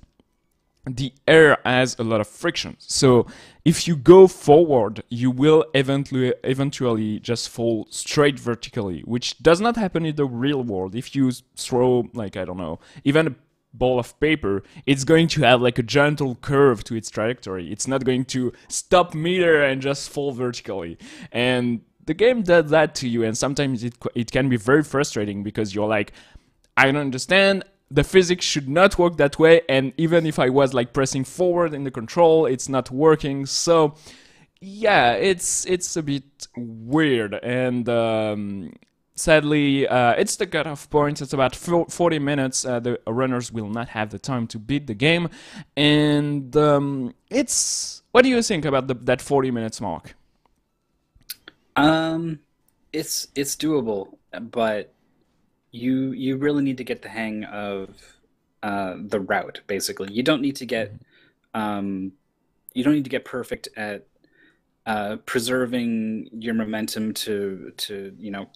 the air has a lot of friction. So if you go forward, you will eventually just fall straight vertically, which does not happen in the real world. If you throw, like, I don't know, even a ball of paper, it's going to have like a gentle curve to its trajectory. It's not going to stop midair and just fall vertically. And the game does that to you, and sometimes it can be very frustrating because you're like, I don't understand. The physics should not work that way, and even if I was like pressing forward in the control, it's not working. So yeah, it's a bit weird, and sadly, it's the cutoff point. It's about 40 minutes. The runners will not have the time to beat the game, and it's. What do you think about that 40 minutes mark? Um, it's doable, but you really need to get the hang of the route. Basically, um, you don't need to get perfect at preserving your momentum to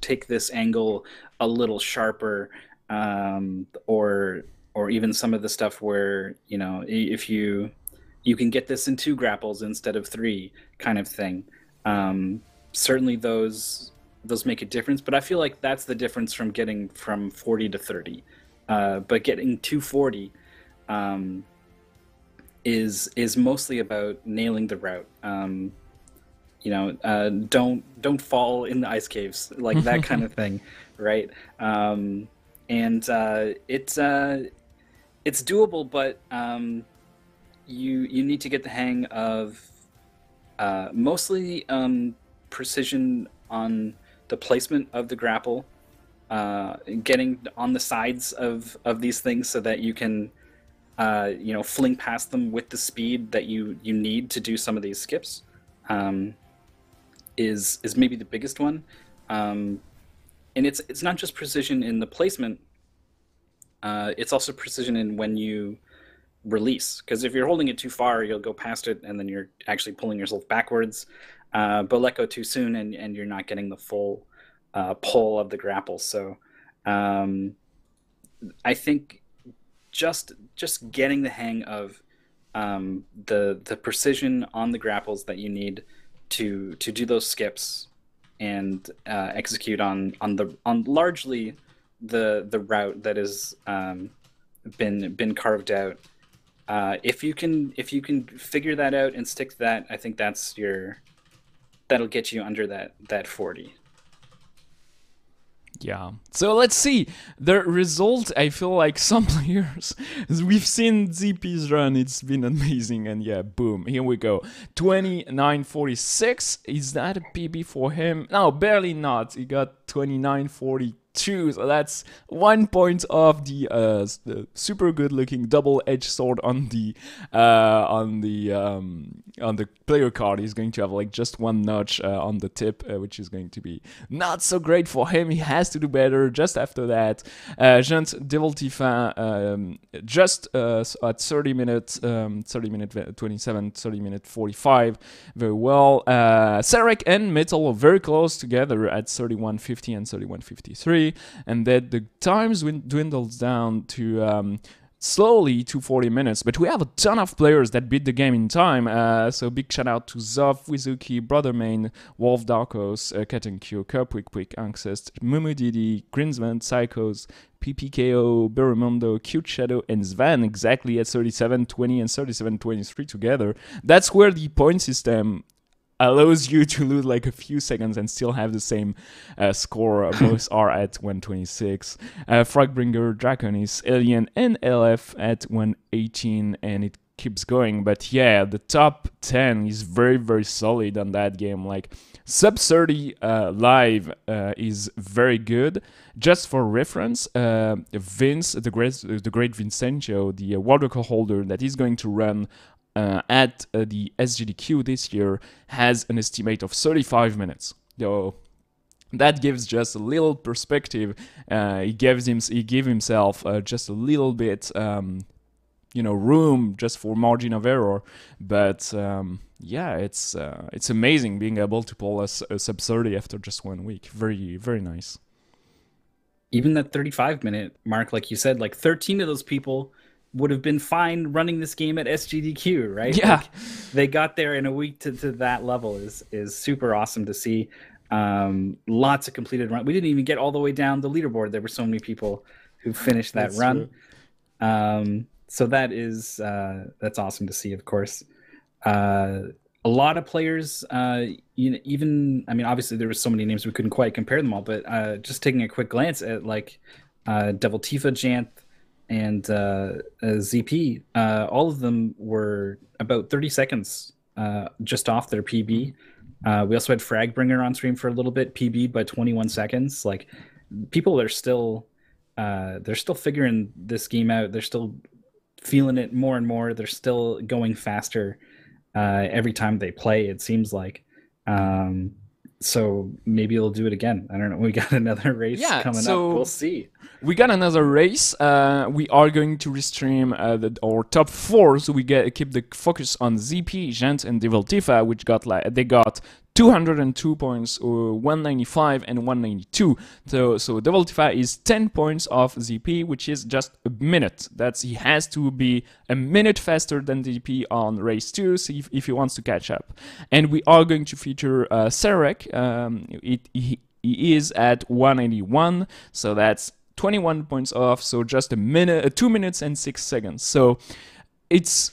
take this angle a little sharper, or even some of the stuff where if you can get this in two grapples instead of three, kind of thing. Certainly those make a difference, but I feel like that's the difference from getting from 40 to 30. But getting to 40 um, is mostly about nailing the route. Don't fall in the ice caves, like that kind of thing, right? And it's doable, but you need to get the hang of mostly precision on the placement of the grapple, getting on the sides of these things so that you can fling past them with the speed that you need to do some of these skips. Um, is maybe the biggest one, and it's not just precision in the placement. It's also precision in when you release, because if you're holding it too far, you'll go past it, and then you're actually pulling yourself backwards. But let go too soon, and you're not getting the full pull of the grapple. So um, I think just getting the hang of the precision on the grapples that you need to do those skips and execute on largely the route that has been carved out. If you can figure that out and stick to that, I think that'll get you under that 40. Yeah. So let's see the result. I feel like some players, we've seen ZP's run. It's been amazing, and yeah, boom. Here we go. 29:46. Is that a PB for him? No, barely not. He got 29:42. So that's 1 point off the super good looking double-edged sword on the player card. He's going to have like just one notch on the tip, which is going to be not so great for him. He has to do better. Just after that, Gent Devil Tifa just at 30 minutes, 30 minute 27, 30 minute 45, very well. Sarek and Metal are very close together at 31:50 and 31:53, and then the times dwindles down to slowly to 40 minutes, but we have a ton of players that beat the game in time. So big shout out to Zov, Wizuki, Brothermain, Wolf Darkos, Katenkyo, Kerpwick, Anxest, Mumudidi, Grinsman, Psychos, PPKO, Berumondo, Cute Shadow, and Svan exactly at 37:20 and 37:23 together. That's where the point system allows you to lose like a few seconds and still have the same score. Both are at 126. Frogbringer, Draconis, Alien, and LF at 118, and it keeps going. But yeah, the top 10 is very, very solid on that game. Like sub 30 live is very good. Just for reference, Vince, the great Vincenzo, the world record holder that is going to run at the SGDQ this year, has an estimate of 35 minutes. So that gives just a little perspective. He gave himself just a little bit, room just for margin of error. But yeah, it's amazing being able to pull a sub 30 after just 1 week. Very, very nice. Even that 35-minute mark, like you said, like 13 of those people would have been fine running this game at SGDQ, right? Yeah. Like, they got there in a week to that level is super awesome to see. Lots of completed run. We didn't even get all the way down the leaderboard. There were so many people who finished that run. So that is that's awesome to see, of course. A lot of players, even, I mean, obviously there were so many names we couldn't quite compare them all, but just taking a quick glance at like Devil Tifa, Janth, and ZP, all of them were about 30 seconds just off their PB. We also had Fragbringer on stream for a little bit, PB by 21 seconds. Like, people are still they're still figuring this game out. They're still feeling it more and more. They're still going faster every time they play, it seems like. So maybe they'll do it again. I don't know. We got another race coming up. We'll see. We got another race. We are going to restream our top 4, so we keep the focus on ZP, Gent, and Devil Tifa, which got they got 202 points, 195 and 192. So Devil Tifa is 10 points off ZP, which is just a minute. He has to be a minute faster than ZP on race 2, so if he wants to catch up. And we are going to feature Sarek. He is at 181, so that's 21 points off, so just 2 minutes and 6 seconds. So it's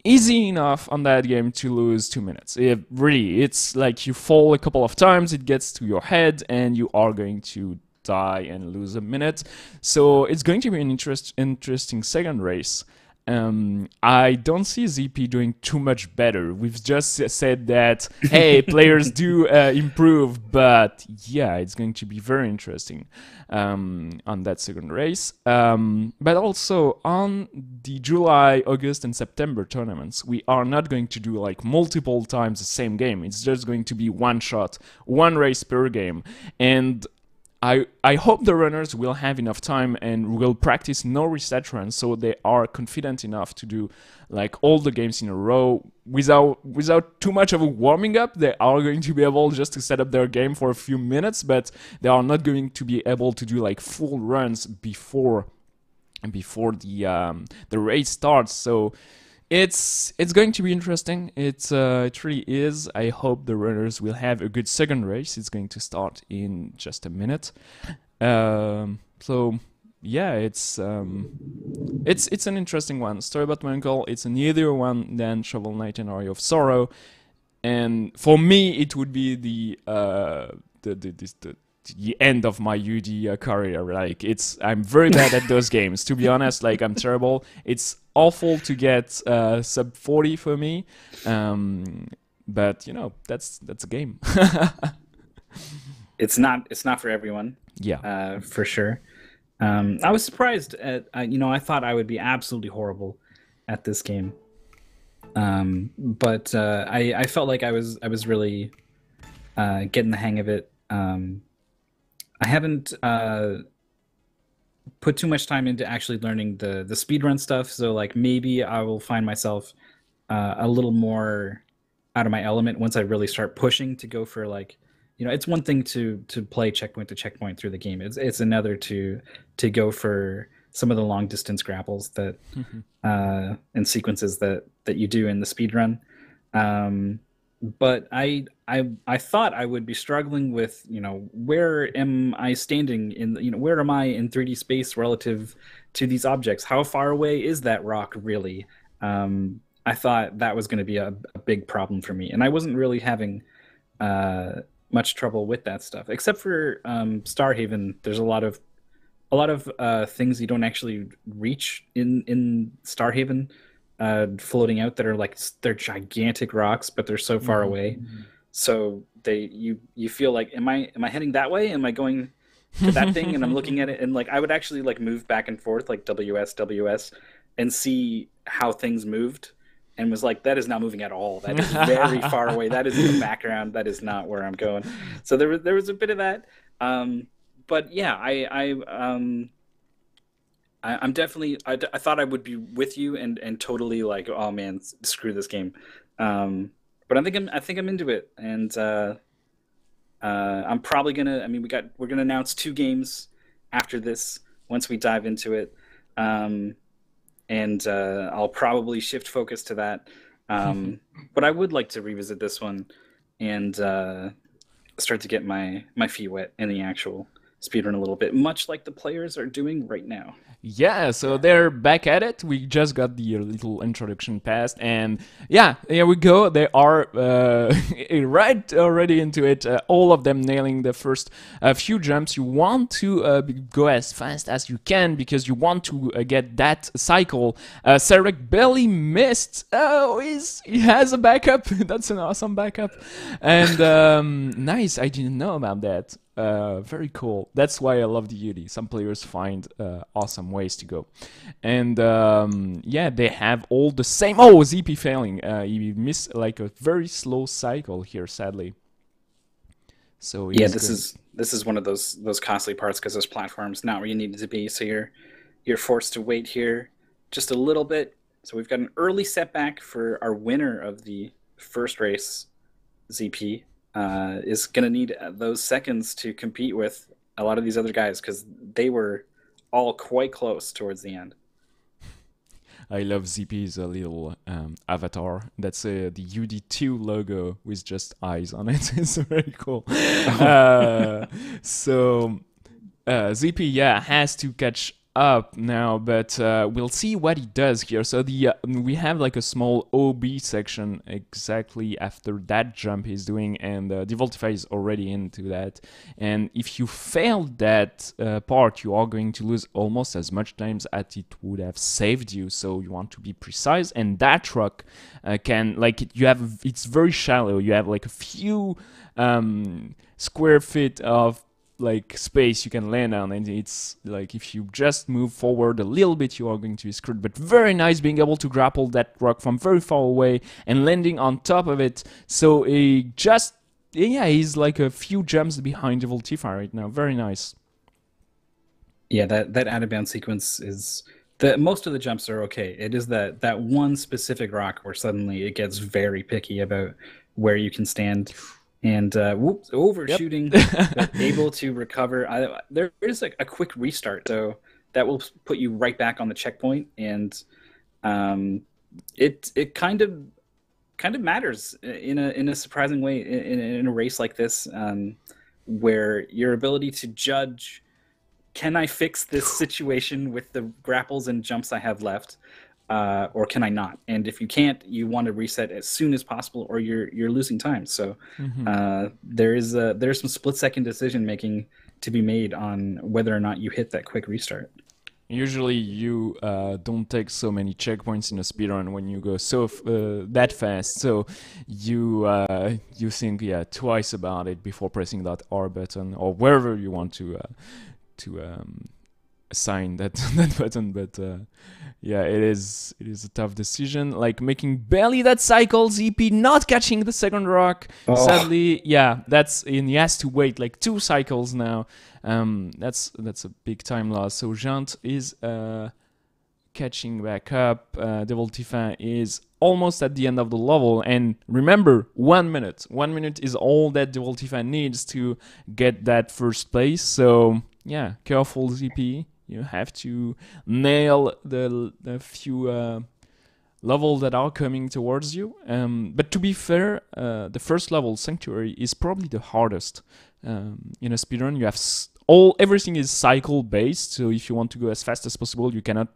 easy enough on that game to lose 2 minutes. It's like you fall a couple of times, it gets to your head, and you are going to die and lose a minute. So it's going to be an interesting second race. I don't see ZP doing too much better. We've just said that, hey, players do improve, but yeah, it's going to be very interesting on that second race. But also on the July, August, and September tournaments, we are not going to do like multiple times the same game. It's just going to be one shot, one race per game. And I hope the runners will have enough time and will practice no reset runs, so they are confident enough to do like all the games in a row without too much of a warming up. They are going to be able just to set up their game for a few minutes, but they are not going to be able to do like full runs before the race starts. So it's going to be interesting. It really is. I hope the runners will have a good second race. It's going to start in just a minute. So yeah, it's an interesting one. Story about my uncle. It's an easier one than Shovel Knight and Area of Sorrow, and for me it would be the the end of my UD career. Like I'm very bad at those games. To be honest, like I'm terrible. It's awful to get sub 40 for me, but you know that's a game. It's not for everyone, Yeah. for sure. I was surprised at I thought I would be absolutely horrible at this game, but I felt like I was really getting the hang of it. I haven't put too much time into actually learning the speedrun stuff, so like maybe I will find myself a little more out of my element once I really start pushing to go for like, it's one thing to play checkpoint to checkpoint through the game. It's another to go for some of the long distance grapples that and sequences that you do in the speed run. But I thought I would be struggling with, where am I standing in, where am I in 3D space relative to these objects? How far away is that rock really? I thought that was going to be a big problem for me, and I wasn't really having much trouble with that stuff, except for Starhaven. There's a lot of things you don't actually reach in Starhaven, floating out that are like they're gigantic rocks, but they're so far away. So you feel like, am I heading that way? Am I going to that thing? And I'm looking at it, and like I would actually like move back and forth like WS, and see how things moved, and was like, that is not moving at all. That is very far away. That is in the background. That is not where I'm going. So there was a bit of that. But yeah, I'm definitely. I thought I would be with you and totally like, oh man, screw this game. But I think I'm into it, and I'm probably gonna. I mean, we're gonna announce 2 games after this once we dive into it, and I'll probably shift focus to that. But I would like to revisit this one and start to get my feet wet in the actual speedrun a little bit, much like the players are doing right now. Yeah, so they're back at it. We just got the little introduction passed, and yeah, here we go. They are right already into it. All of them nailing the first few jumps. You want to go as fast as you can because you want to get that cycle. Sarek barely missed. Oh, he has a backup. That's an awesome backup, and nice. I didn't know about that. Very cool. That's why I love the UD. Some players find awesome ways to go, and yeah, they have all the same. Oh, ZP failing. He missed like a very slow cycle here, sadly. So Yeah, this is one of those costly parts because those platforms not where you need it to be. So you're forced to wait here just a little bit. So we've got an early setback for our winner of the first race, ZP. Is going to need those seconds to compete with a lot of these other guys because they were all quite close towards the end. I love ZP's little avatar. That's the UD2 logo with just eyes on it. It's very cool. So ZP, yeah, has to catch up now, but we'll see what he does here. So we have like a small OB section exactly after that jump he's doing, and Devoltify is already into that. And if you fail that part, you are going to lose almost as much times as it would have saved you. So you want to be precise, and that truck can it's very shallow. You have like a few square feet of like space you can land on, and it's like if you just move forward a little bit you are going to be screwed. But very nice being able to grapple that rock from very far away and landing on top of it. So he's like a few jumps behind Evil Tifa right now. Very nice. Yeah, that out of bounds sequence is the most of the jumps are okay. It is that one specific rock where suddenly it gets very picky about where you can stand. And whoops, overshooting, but able to recover. There is a quick restart, though, that will put you right back on the checkpoint, and it kind of matters in a surprising way in a race like this, where your ability to judge, can I fix this situation with the grapples and jumps I have left, or can I not? And if you can't, you want to reset as soon as possible, or you're losing time. So Hmm. there's some split second decision making to be made on whether or not you hit that quick restart. Usually, you don't take so many checkpoints in a speedrun when you go that fast. So you think twice about it before pressing that R button or wherever you want to assign that that button. But yeah, it is a tough decision. Like making barely that cycle, ZP not catching the second rock. Oh, Sadly, yeah, he has to wait like 2 cycles now. That's a big time loss. So Jant is catching back up. Devil Tifa is almost at the end of the level. And remember, 1 minute. 1 minute is all that Devil Tifa needs to get that first place. So yeah, careful ZP. You have to nail the few levels that are coming towards you. But to be fair, the first level, Sanctuary, is probably the hardest. In a speedrun, you have everything is cycle based, so if you want to go as fast as possible, you cannot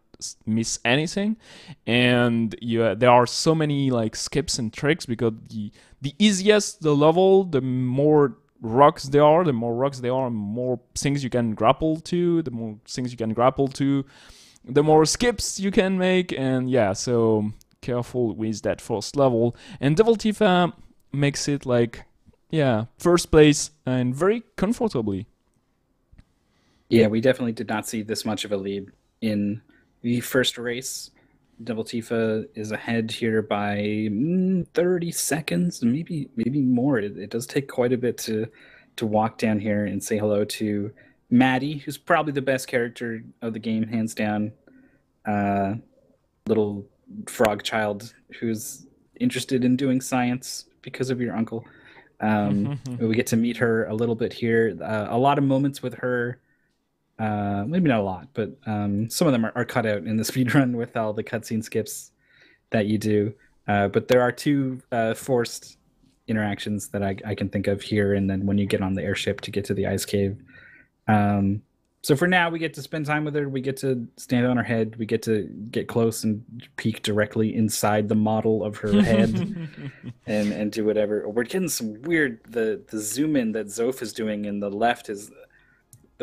miss anything. And there are so many like skips and tricks because the easiest the level, the more rocks there are, the more things you can grapple to, the more skips you can make. And yeah, so careful with that first level. And Devil Tifa makes it like, yeah, first place and very comfortably. yeah, we definitely did not see this much of a lead in the first race. Double Tifa is ahead here by 30 seconds, maybe more. It does take quite a bit to walk down here and say hello to Maddie, who's probably the best character of the game, hands down. Uh, Little frog child who's interested in doing science because of your uncle. We get to meet her a little bit here. A lot of moments with her, maybe not a lot, but some of them are cut out in the speed run with all the cutscene skips that you do. But there are two forced interactions that I can think of here, and then when you get on the airship to get to the ice cave. Um, so for now, we get to spend time with her. We get to stand on her head. We get to get close and peek directly inside the model of her head and do whatever. We're getting some weird the zoom in that Zoph is doing in the left is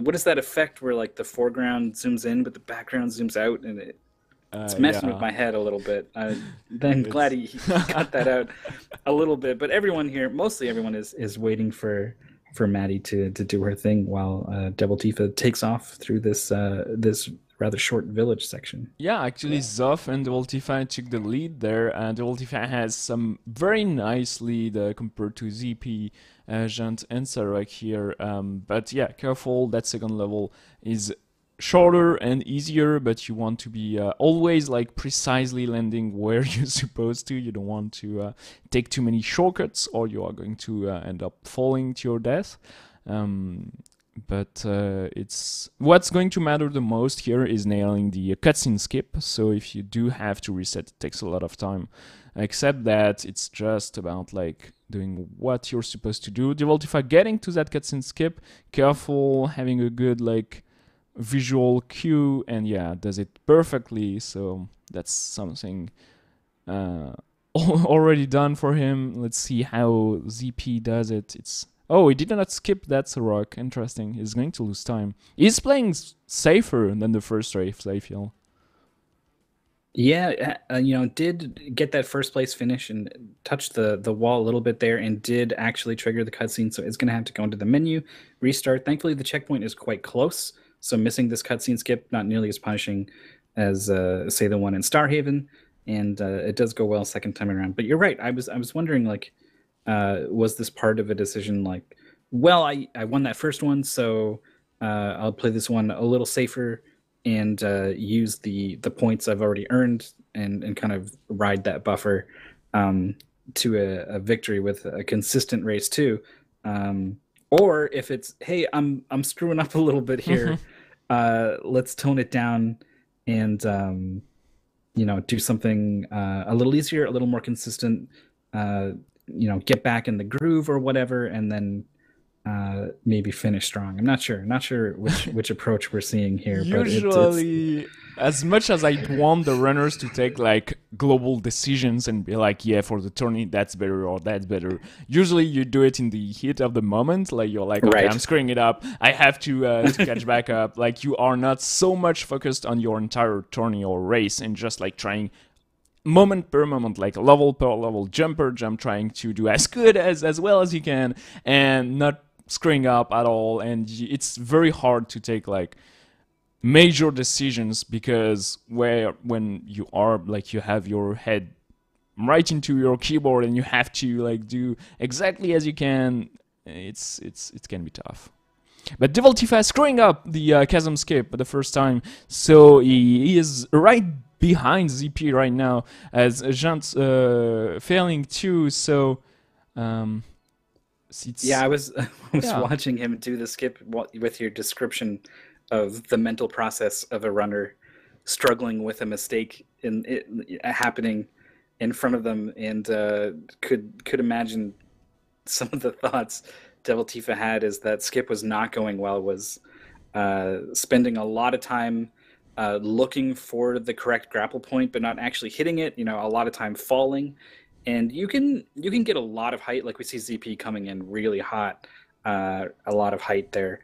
what is that effect where like the foreground zooms in but the background zooms out and it's messing with Yeah, my head a little bit. Then glad it's he cut that out a little bit. But everyone here, mostly everyone, is waiting for Maddie to do her thing while Devil Tifa takes off through this rather short village section. yeah, actually, Zoff and Ultify took the lead there, and Ultify has some very nice lead compared to ZP, Jant, and Sarek here. But yeah, careful, that second level is shorter and easier, but you want to be always like precisely landing where you're supposed to. You don't want to take too many shortcuts, or you are going to end up falling to your death. Um, but it's what's going to matter the most here is nailing the cutscene skip. So if you do have to reset, it takes a lot of time. Except that it's just about like doing what you're supposed to do. Devoltify getting to that cutscene skip, careful, having a good like visual cue, and yeah, does it perfectly. So that's something uh, already done for him. Let's see how ZP does it. Oh, he did not skip that Sorok. Interesting. He's going to lose time. He's playing safer than the first race, I feel. Yeah, did get that first place finish and touched the wall a little bit there, and did actually trigger the cutscene. So it's going to have to go into the menu, restart. Thankfully, the checkpoint is quite close, so missing this cutscene skip not nearly as punishing as say the one in Starhaven, and it does go well second time around. But you're right. I was wondering like, was this part of a decision like, well, I won that first one, so I'll play this one a little safer and use the points I've already earned and kind of ride that buffer to a victory with a consistent race too. Or if it's, hey, I'm screwing up a little bit here, let's tone it down and do something a little easier, a little more consistent. Get back in the groove or whatever, and then maybe finish strong. I'm not sure which approach we're seeing here, but Usually, as much as I want the runners to take like global decisions and be like, yeah, for the tourney that's better or that's better. Usually you do it in the heat of the moment, like you're like, okay, I'm Right. screwing it up. I have to catch back up. Like you are not so much focused on your entire tourney or race and just like trying moment per moment, like level per level, jump per jump, trying to do as good as well as you can and not screwing up at all. And it's very hard to take like major decisions because when you are like you have your head right into your keyboard and you have to like do exactly as you can, it can be tough. But Devil Tifa is screwing up the chasm skip for the first time, so he is right behind ZP right now as Jant's failing too. So um, Yeah, it's I was I was yeah. watching him do the skip with your description of the mental process of a runner struggling with a mistake in it happening in front of them, and could imagine some of the thoughts Devil Tifa had as that skip was not going well, was spending a lot of time looking for the correct grapple point, but not actually hitting it. You know, a lot of time falling, and you can get a lot of height. Like we see ZP coming in really hot, a lot of height there.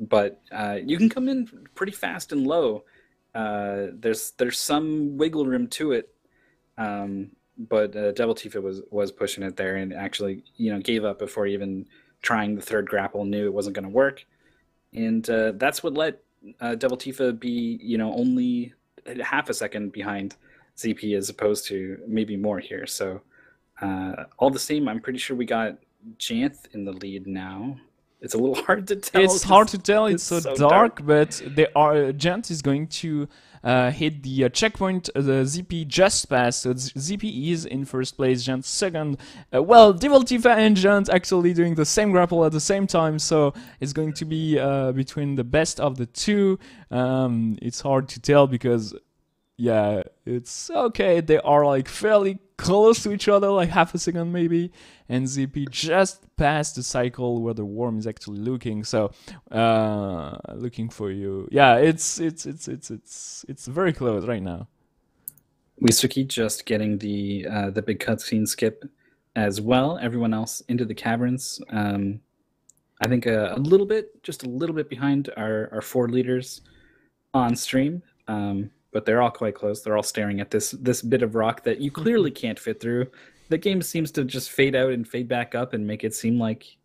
But you can come in pretty fast and low. There's some wiggle room to it. But Devil Tifa was pushing it there and actually gave up before even trying the third grapple. Knew it wasn't going to work, and that's what let Devil Tifa be only half a second behind ZP as opposed to maybe more here. So all the same, I'm pretty sure we got Janth in the lead now. It's a little hard to tell It's hard because to tell. It's it's so so dark. dark, but Gent is going to hit the checkpoint the ZP just passed. So ZP is in first place, Gent second. Well, Devil Tifa and Gent actually doing the same grapple at the same time, so it's going to be between the best of the two. It's hard to tell because yeah, it's okay. They are like fairly close to each other, like half a second maybe. And ZP just passed the cycle where the worm is actually looking. So, looking for you. Yeah, it's very close right now. Wisuki just getting the big cutscene skip as well. Everyone else into the caverns. I think just a little bit behind our four leaders on stream. But they're all quite close. They're all staring at this bit of rock that you clearly can't fit through. The game seems to just fade out and fade back up and make it seem like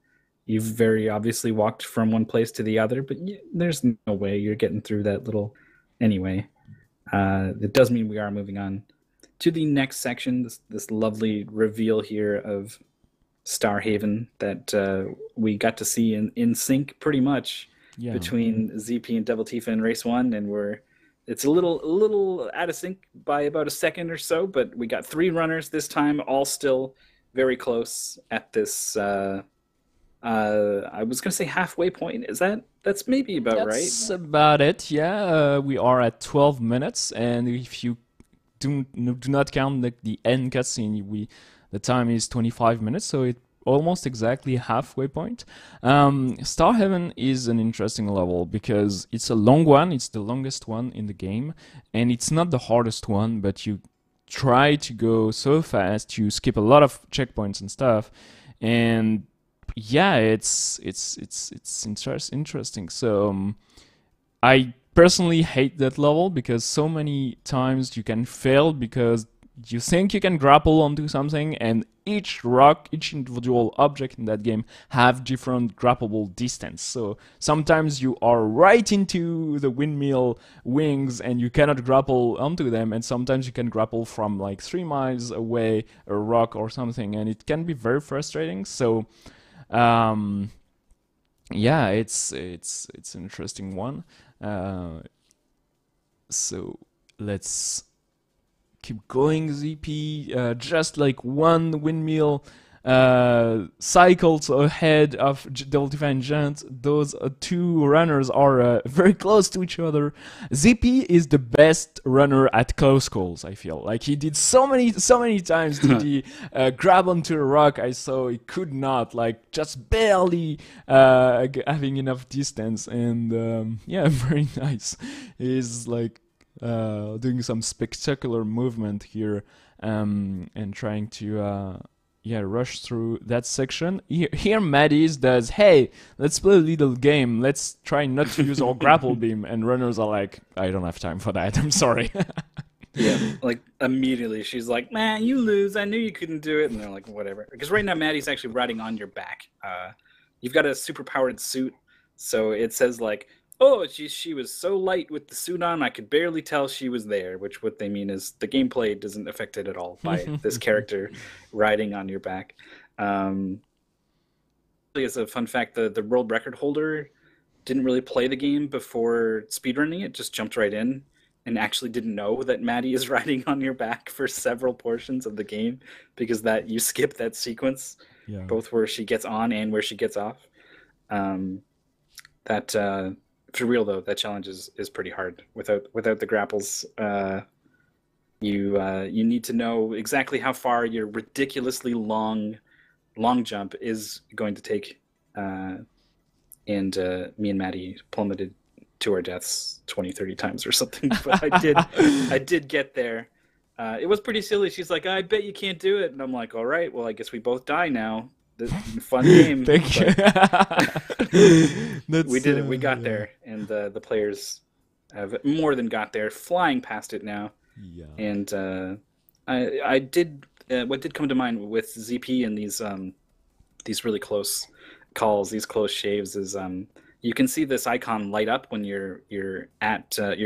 you've very obviously walked from one place to the other, but there's no way you're getting through that little. Anyway, it does mean we are moving on to the next section. This lovely reveal here of Starhaven that we got to see in sync pretty much Yeah. between ZP and Devil Tifa in race one, and it's a little out of sync by about a second or so, but we got three runners this time, all still very close at this. I was gonna say halfway point. That's maybe about right? That's about it. Yeah, we are at 12 minutes, and if you do not count the end cutscene, the time is 25 minutes, so it almost exactly halfway point. Starhaven is an interesting level because it's a long one. It's the longest one in the game, and it's not the hardest one. But you try to go so fast, you skip a lot of checkpoints and stuff, and yeah, it's interesting. So I personally hate that level because so many times you can fail because you think you can grapple onto something, and each rock, each individual object in that game have different grappleable distance. So sometimes you are right into the windmill wings and you cannot grapple onto them, and sometimes you can grapple from like 3 miles away a rock or something, and it can be very frustrating. So um, yeah, it's an interesting one. So let's keep going, ZP. Just like one windmill cycles ahead of the Ultimate Giant. Those two runners are very close to each other. ZP is the best runner at close calls. I feel like he did so many times did he grab onto a rock. I saw he could not, like, just barely having enough distance, and yeah, very nice. He's like doing some spectacular movement here, and trying to yeah, rush through that section. Here Maddie's does, hey, let's play a little game. Let's try not to use our grapple beam. And runners are like, I don't have time for that. I'm sorry. Yeah, like immediately she's like, man, you lose. I knew you couldn't do it. And they're like, whatever. Because right now Maddie's actually riding on your back. You've got a super powered suit. So it says like, oh, she was so light with the suit on, I could barely tell she was there, which what they mean is the gameplay doesn't affect it at all by this character riding on your back. As a fun fact, the world record holder didn't really play the game before speedrunning it, just jumped right in and actually didn't know that Maddie is riding on your back for several portions of the game, because that you skip that sequence, yeah, both where she gets on and where she gets off. For real though, that challenge is pretty hard without the grapples. You need to know exactly how far your ridiculously long jump is going to take. And me and Maddie plummeted to our deaths 20-30 times or something, but I did get there. It was pretty silly. She's like, I bet you can't do it, and I'm like, all right, well, I guess we both die now. This fun game. Thank you. We did it. We got there, and the players have more than got there, flying past it now. Yeah. And I did what did come to mind with ZP and these really close calls, these close shaves, is you can see this icon light up when you're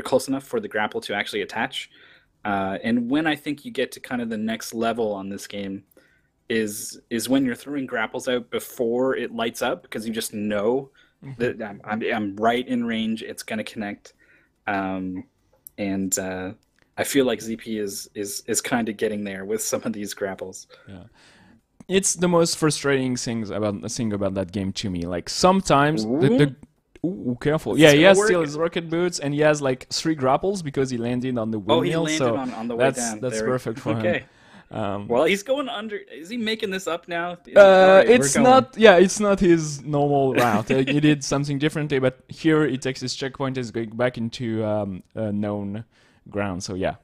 close enough for the grapple to actually attach. And when I think you get to kind of the next level on this game, is when you're throwing grapples out before it lights up, because you just know that I'm right in range, it's going to connect. And I feel like ZP is kind of getting there with some of these grapples. Yeah. It's the most frustrating thing about that game to me. Like sometimes Ooh, careful. Yeah, he has still his rocket boots, and he has like 3 grapples because he landed on the windmill. Oh, he landed on the way down. That's perfect for him. Well, he's going under. Is he making this up now? Right, it's not. Yeah, it's not his normal route. He did something differently, but here he takes his checkpoint and is going back into known ground. So yeah,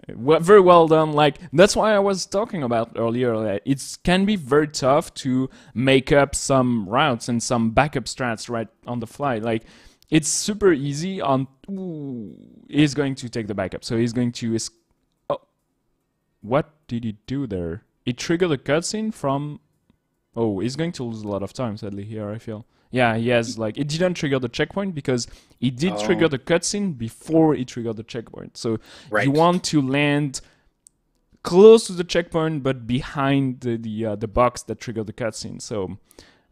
very well done. Like that's why I was talking about earlier. It can be very tough to make up some routes and some backup strats right on the fly. Like it's super easy on. Ooh, he's going to take the backup, so he's going to. What did he do there? He triggered a cutscene from... Oh, he's going to lose a lot of time, sadly, here, I feel. Yeah, he has, like... It didn't trigger the checkpoint because he did trigger the cutscene before he triggered the checkpoint. So you want to land close to the checkpoint, but behind the box that triggered the cutscene. So,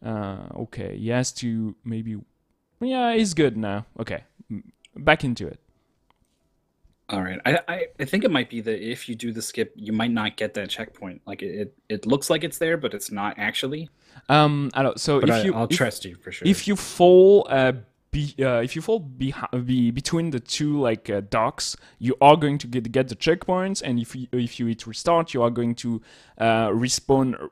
okay, he has to maybe... Yeah, he's good now. Okay, back into it. All right. I think it might be that if you do the skip, you might not get that checkpoint. Like it looks like it's there, but it's not actually. I don't. So but I'll trust you for sure. If you fall, between the two like docks, you are going to get the checkpoints, and if you hit restart, you are going to respawn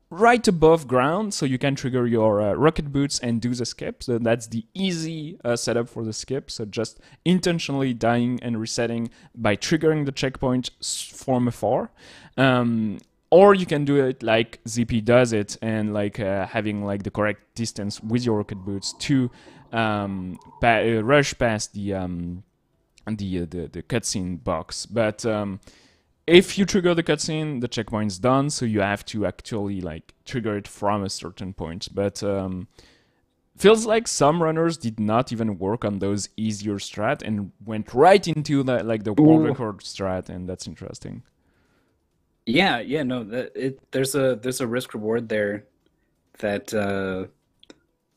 right above ground, so you can trigger your rocket boots and do the skip. So that's the easy setup for the skip. So just intentionally dying and resetting by triggering the checkpoint from afar. Or you can do it like ZP does it, and like having like the correct distance with your rocket boots to rush past the cutscene box. But if you trigger the cutscene, the checkpoint's done, so you have to actually like trigger it from a certain point. But feels like some runners did not even work on those easier strat and went right into the world record strat, and that's interesting. Yeah, no, there's a risk reward there that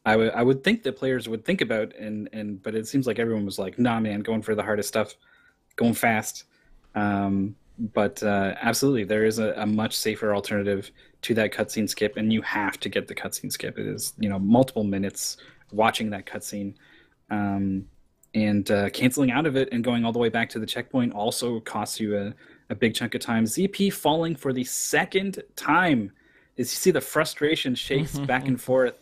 I would think that players would think about, but it seems like everyone was like, nah, man, going for the hardest stuff, going fast. But absolutely, there is a much safer alternative to that cutscene skip, and you have to get the cutscene skip. It is, multiple minutes watching that cutscene. Um, and canceling out of it and going all the way back to the checkpoint also costs you a big chunk of time. ZP falling for the second time. As you see, the frustration shakes back and forth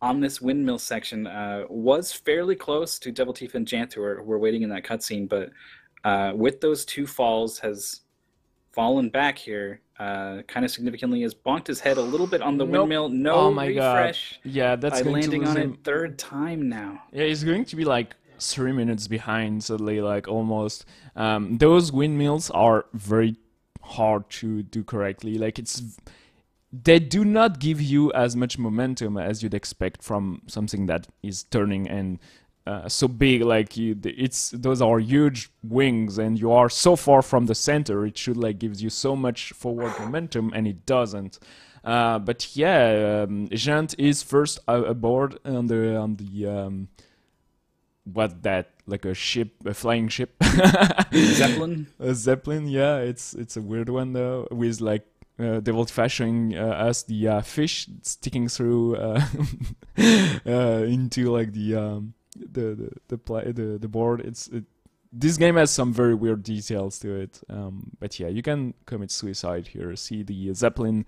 on this windmill section. Was fairly close to Devil Tifa and Jant, who were waiting in that cutscene, but with those two falls, has fallen back here kind of significantly, has bonked his head a little bit on the Nope. windmill. Oh No my god. refresh Yeah, that's by going to landing lose on him. it third time now. Yeah, he's going to be like 3 minutes behind suddenly, like almost. Those windmills are very hard to do correctly. Like they do not give you as much momentum as you'd expect from something that is turning and so big. Like those are huge wings, and you are so far from the center. It should like gives you so much forward momentum, and it doesn't. But yeah, Jant is first aboard on the what that like a ship, a flying ship, Zeppelin. a zeppelin. Yeah, it's a weird one though, with like Devil Tifa showing us the fish sticking through into like the board. This game has some very weird details to it. But yeah, you can commit suicide here. See the zeppelin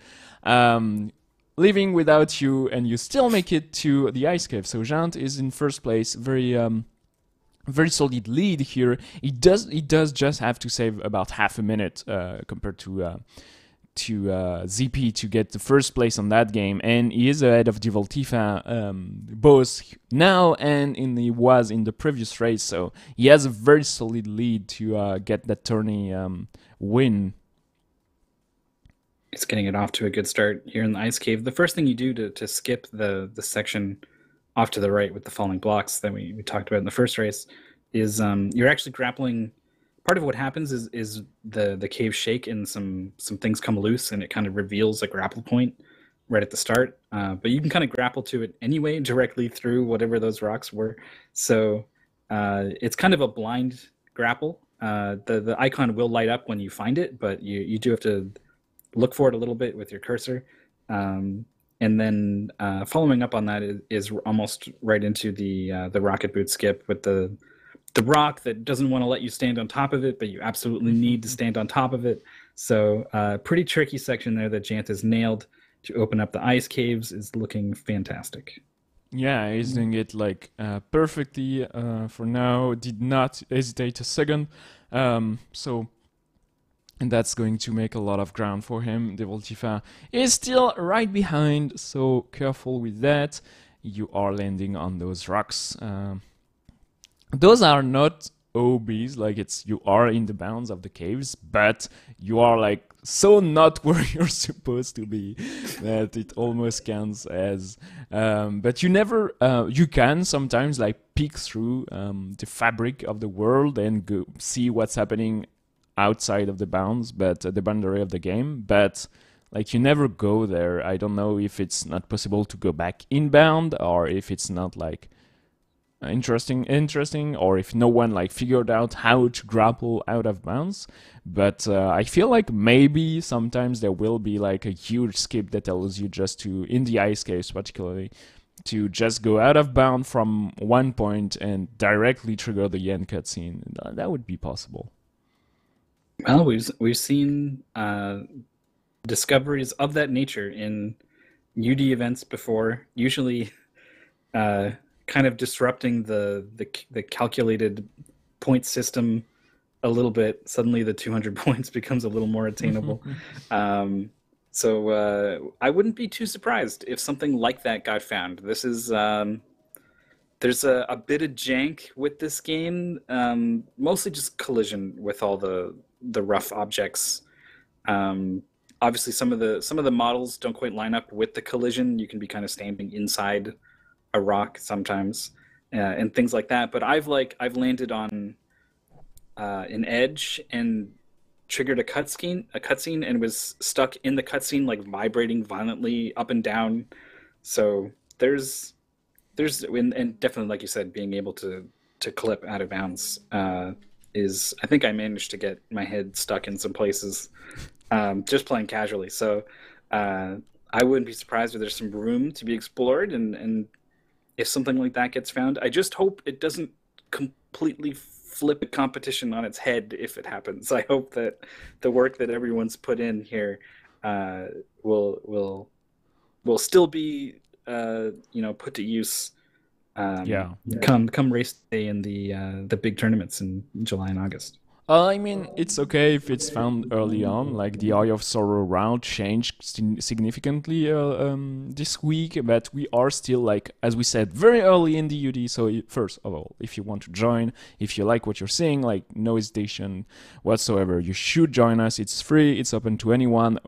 leaving without you, and you still make it to the ice cave. So Jant is in first place. Very solid lead here. He does just have to save about half a minute compared to ZP to get the first place on that game, and he is ahead of Devil Tifa both now and was in the previous race. So he has a very solid lead to get that tourney win. It's getting it off to a good start here in the ice cave. The first thing you do to skip the section off to the right with the falling blocks that we talked about in the first race is you're actually grappling. Part of what happens is the cave shake and some things come loose, and it kind of reveals a grapple point right at the start. But you can kind of grapple to it anyway directly through whatever those rocks were. So it's kind of a blind grapple. The icon will light up when you find it, but you do have to look for it a little bit with your cursor. And then following up on that is almost right into the rocket boot skip with the rock that doesn't want to let you stand on top of it, but you absolutely need to stand on top of it. So pretty tricky section there that Jant has nailed to open up the ice caves. Is looking fantastic. Yeah, he's doing it like perfectly for now. Did not hesitate a second. And that's going to make a lot of ground for him. Devil Tifa is still right behind, so careful with that. You are landing on those rocks. Those are not OBs, like you are in the bounds of the caves, but you are like so not where you're supposed to be that it almost counts as. But you never, you can sometimes like peek through the fabric of the world and go see what's happening outside of the bounds, but the boundary of the game. But like you never go there. I don't know if it's not possible to go back inbound, or if it's not like interesting, or if no one like figured out how to grapple out of bounds. But I feel like maybe sometimes there will be like a huge skip that allows you just to, in the ice caves particularly, to just go out of bound from one point and directly trigger the end cutscene. That would be possible. Well, we've seen discoveries of that nature in UD events before, usually kind of disrupting the calculated point system a little bit. Suddenly the 200 points becomes a little more attainable. So I wouldn't be too surprised if something like that got found. This is there's a bit of jank with this game, mostly just collision with all the rough objects. Obviously, some of the models don't quite line up with the collision. You can be kind of standing inside a rock sometimes, and things like that. But I've landed on an edge and triggered a cutscene, and was stuck in the cutscene, like vibrating violently up and down. So there's and definitely, like you said, being able to clip out of bounds is, I think I managed to get my head stuck in some places just playing casually. So uh, I wouldn't be surprised if there's some room to be explored, and if something like that gets found, I just hope it doesn't completely flip the competition on its head if it happens. I hope that the work that everyone's put in here uh, will still be put to use Yeah. come race day in the big tournaments in July and August. I mean, it's okay if it's found early on. Like the Eye of Sorrow round changed significantly this week, but we are still, like, as we said, very early in the UD. So first of all, if you want to join, if you like what you're seeing, like no hesitation whatsoever, you should join us. It's free. It's open to anyone.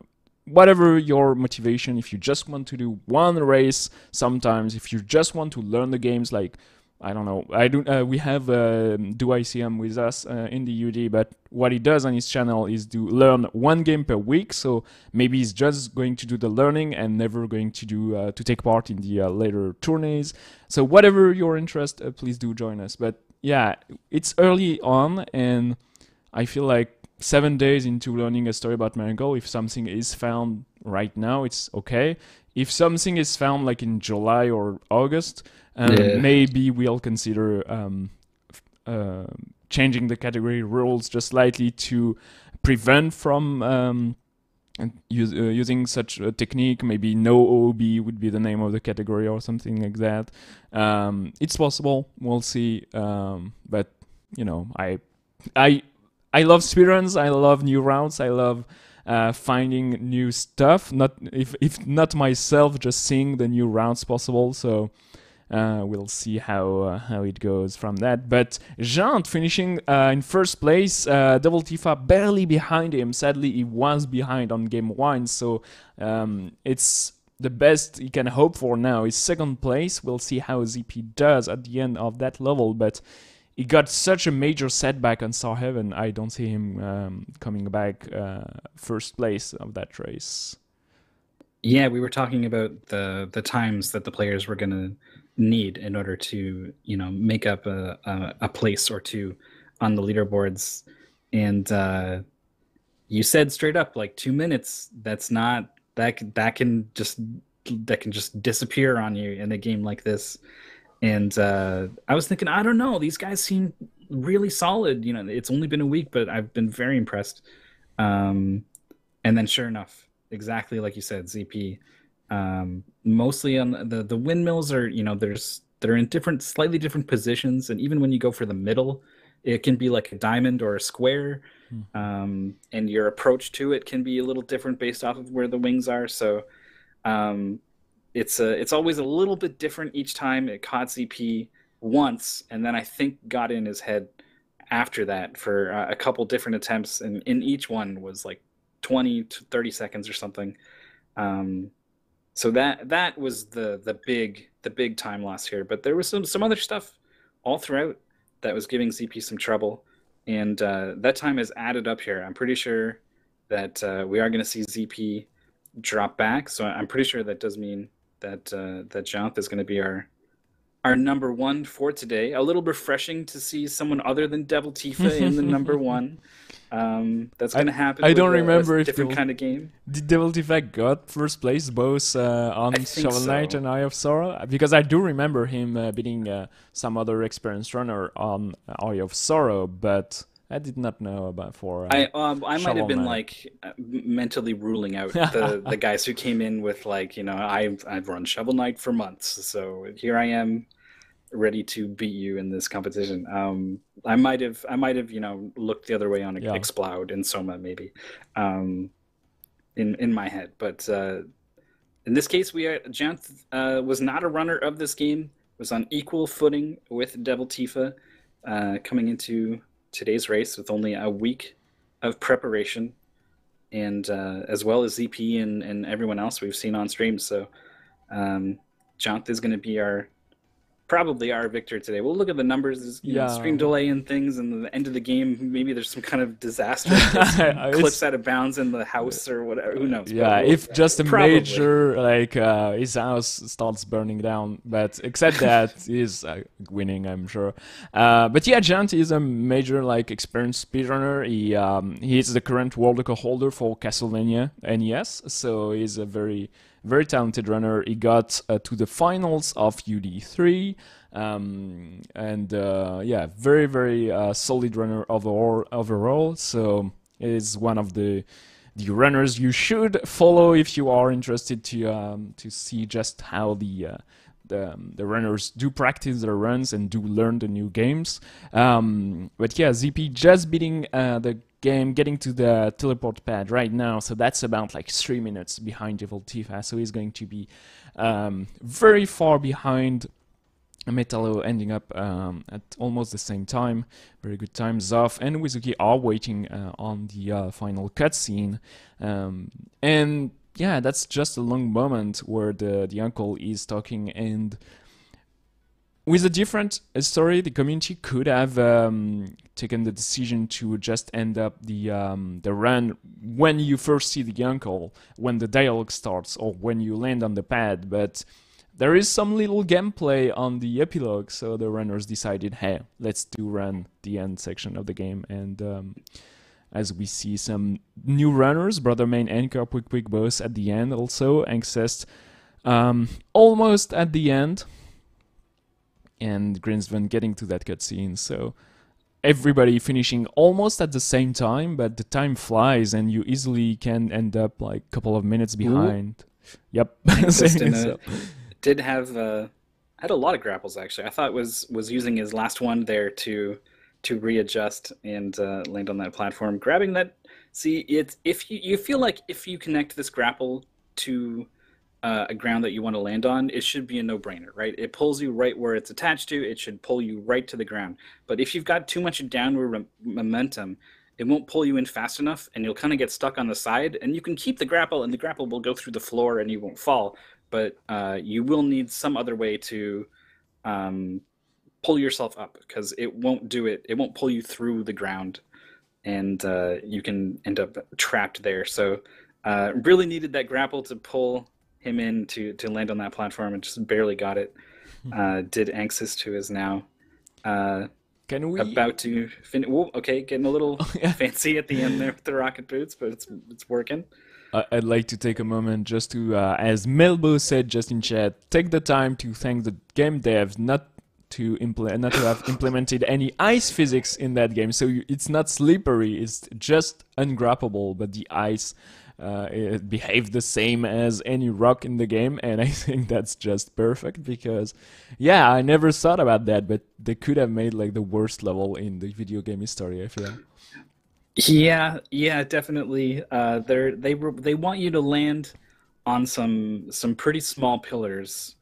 Whatever your motivation, if you just want to do one race, sometimes if you just want to learn the games, like I don't know. I do. We have Do ICM with us in the UD, but what he does on his channel is to learn one game per week. So maybe he's just going to do the learning and never going to do to take part in the later tourneys. So whatever your interest, please do join us. But yeah, it's early on, and I feel like 7 days into learning a story about Miracle, if something is found right now, it's okay. If something is found like in July or August, Yeah. maybe we'll consider changing the category rules just slightly to prevent from using such a technique. Maybe no OOB would be the name of the category or something like that. It's possible. We'll see. But you know, I I love speedruns. I love new rounds. I love finding new stuff. Not if not myself, just seeing the new rounds possible. So we'll see how it goes from that. But Jean finishing in first place, Double Tifa barely behind him. Sadly, he was behind on game one, so it's the best he can hope for now is second place. We'll see how ZP does at the end of that level, but he got such a major setback on Star Heaven. I don't see him coming back first place of that race. Yeah, we were talking about the times that the players were going to need in order to make up a place or two on the leaderboards, and you said straight up like 2 minutes. That's not that can just disappear on you in a game like this. And I was thinking, I don't know, these guys seem really solid. It's only been a week, but I've been very impressed. And then sure enough, exactly like you said, ZP. Mostly on the windmills are, they're in slightly different positions, and even when you go for the middle, it can be like a diamond or a square, and your approach to it can be a little different based off of where the wings are. So it's always a little bit different each time. It caught ZP once, and then I think got in his head after that for a couple different attempts, and in each one was like 20 to 30 seconds or something. So that was the big time loss here. But there was some other stuff all throughout that was giving ZP some trouble, and that time has added up here. I'm pretty sure that we are going to see ZP drop back. So I'm pretty sure that does mean that that Jonathan is going to be our number one for today. A little refreshing to see someone other than Devil Tifa in the number one. That's going to happen. I don't remember if different kind of game. Did Devil Tifa got first place both on Shovel Knight and Eye of Sorrow? Because I do remember him beating some other experienced runner on Eye of Sorrow, but I did not know about for. I might have been like mentally ruling out the guys who came in with like I've run Shovel Knight for months, so here I am, ready to beat you in this competition. I might have looked the other way on Exploud and Soma maybe, in my head, but in this case Janth was not a runner of this game. Was on equal footing with Devil Tifa, coming into today's race with only a week of preparation, and as well as ZP and everyone else we've seen on stream. So Jonth is going to be our probably our victor today. We'll look at the numbers, stream Yeah. delay and things, and the end of the game. Maybe there's some kind of disaster that gets clips It's out of bounds in the house or whatever. Who knows? But yeah, we'll if just a probably. major like his house starts burning down, but except that he's winning, I'm sure. But yeah, Giant is a major like experienced speedrunner. He is the current world record holder for Castlevania NES, so he's a very talented runner. He got to the finals of UD3. And yeah, very solid runner overall. So is one of the runners you should follow if you are interested to see just how the runners do practice their runs and do learn the new games. But yeah, ZP just beating the game, getting to the teleport pad right now, so that's about like 3 minutes behind Devil Tifa, so he's going to be very far behind Metallo, ending up at almost the same time. Very good time. Zoff and Wizuki are waiting on the final cutscene. And yeah, that's just a long moment where the uncle is talking, and with a different story, the community could have taken the decision to just end up the run when you first see the uncle, when the dialogue starts, or when you land on the pad, but there is some little gameplay on the epilogue, so the runners decided, hey, let's run the end section of the game. And as we see some new runners, Brother Main and Quick both at the end also, Ancest almost at the end, and Grinsven getting to that cutscene, so everybody finishing almost at the same time, but the time flies and you easily can end up like a couple of minutes behind. Ooh. Yep. Did have had a lot of grapples actually. I thought was using his last one there to readjust and land on that platform, grabbing that. See, it's if you feel like if you connect this grapple to a ground that you want to land on, it should be a no-brainer, right? It pulls you right where it's attached to. It should pull you right to the ground. But if you've got too much downward momentum, it won't pull you in fast enough, and you'll kind of get stuck on the side. And you can keep the grapple, and the grapple will go through the floor, and you won't fall. But you will need some other way to pull yourself up, because it won't do it. It won't pull you through the ground, and you can end up trapped there. So really needed that grapple to pull him in to land on that platform, and just barely got it. Did Anxis, who is now about to finish. Okay, getting a little fancy at the end there with the rocket boots, but it's working. I'd like to take a moment just to, as Melbo said just in chat, take the time to thank the game devs not to have implemented any ice physics in that game. So it's not slippery, it's just ungrappable, but the ice it behaved the same as any rock in the game, and I think that's just perfect, because yeah, I never thought about that, but they could have made like the worst level in the video game history, I feel. Yeah, definitely. They want you to land on some pretty small pillars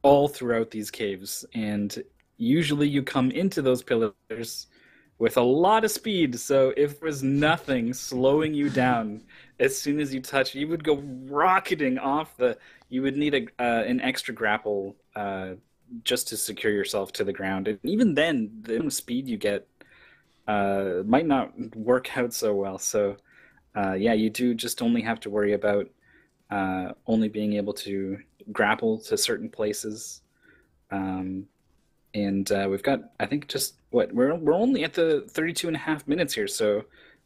all throughout these caves, and usually you come into those pillars with a lot of speed. So if there's nothing slowing you down, as soon as you touch, you would go rocketing off the. You would need an extra grapple just to secure yourself to the ground, and even then, the speed you get might not work out so well. So yeah, you do just only have to worry about only being able to grapple to certain places. And we've got, I think, just what we're only at the 32.5 minutes here. So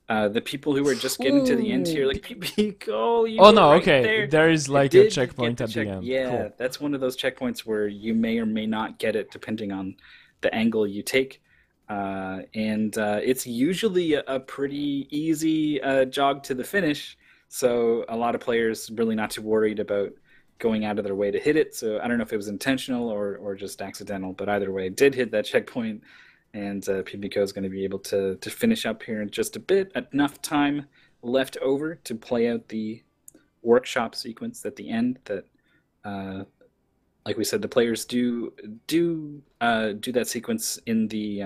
the people who are just getting to the end here, like Pico, oh no, right, okay, there is like a checkpoint at the end. Yeah, cool. That's one of those checkpoints where you may or may not get it depending on the angle you take. And it's usually a pretty easy jog to the finish, so a lot of players really not too worried about going out of their way to hit it. So I don't know if it was intentional or just accidental, but either way, did hit that checkpoint, and Pimiko is going to be able to finish up here in just a bit. Enough time left over to play out the workshop sequence at the end that like we said, the players do that sequence in the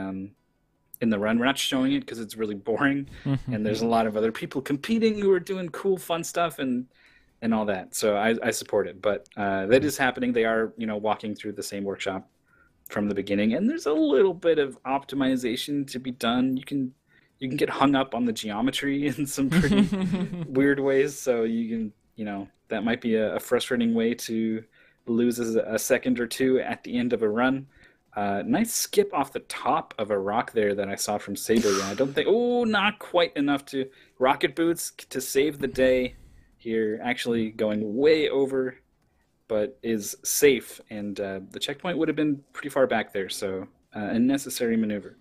run. We're not showing it because it's really boring, and there's a lot of other people competing who are doing cool, fun stuff and all that. So I support it, but that is happening. They are walking through the same workshop from the beginning, and there's a little bit of optimization to be done. You can get hung up on the geometry in some pretty weird ways, so you can, that might be a frustrating way to lose a second or two at the end of a run. Nice skip off the top of a rock there that I saw from Saber. Yeah, I don't think. Oh, not quite enough to rocket boots to save the day here. Actually, going way over, but is safe, and the checkpoint would have been pretty far back there. So a necessary maneuver.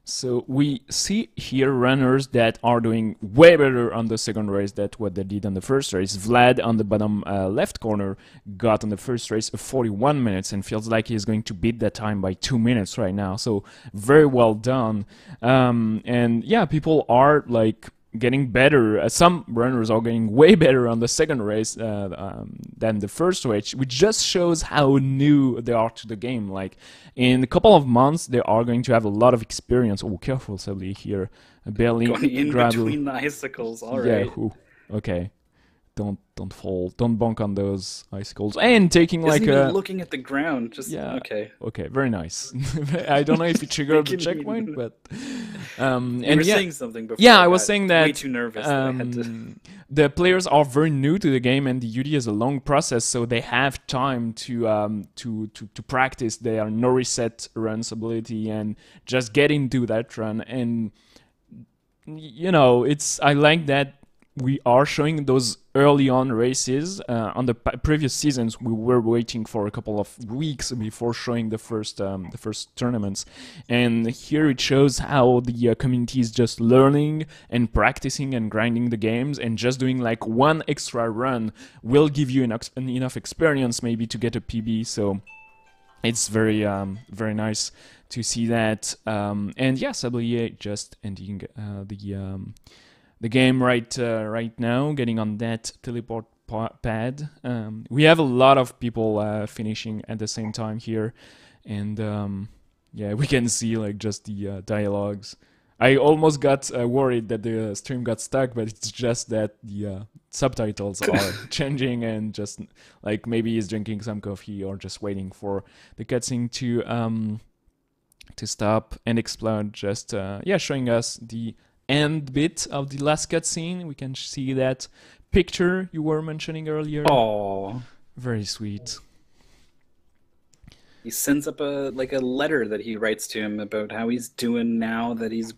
So we see here runners that are doing way better on the second race than what they did on the first race. Vlad on the bottom left corner got on the first race 41 minutes and feels like he's going to beat that time by 2 minutes right now. So very well done. And yeah, people are like getting better. Some runners are getting way better on the second race than the first race, which just shows how new they are to the game. Like in a couple of months, they are going to have a lot of experience. Oh, careful, Sably here. Barely Going in between the icicles. All right. Yeah. Ooh, okay. Don't fall. Don't bonk on those icicles. And taking Isn't like even a looking at the ground. Just yeah. okay. Okay. Very nice. I don't know if it triggered the checkpoint, but You and were yeah. saying something before. Yeah, I I was got saying way that too nervous that I had to. the players are very new to the game, and the UD is a long process, so they have time to practice their no reset runs ability and just get into that run. And it's I like that we are showing those early on races. On the previous seasons, we were waiting for a couple of weeks before showing the first tournaments, and here it shows how the community is just learning and practicing and grinding the games, and just doing like one extra run will give you enough experience maybe to get a PB. So it's very nice to see that. And yes, WEA just ending the game right now, getting on that teleport pad. We have a lot of people finishing at the same time here, and yeah, we can see like just the dialogues. I almost got worried that the stream got stuck, but it's just that the subtitles are changing, and just like maybe he's drinking some coffee or just waiting for the cutscene to stop and explode. Just yeah, showing us the end bit of the last cutscene. We can see that picture you were mentioning earlier. Oh, very sweet. He sends up a letter that he writes to him about how he's doing now that he's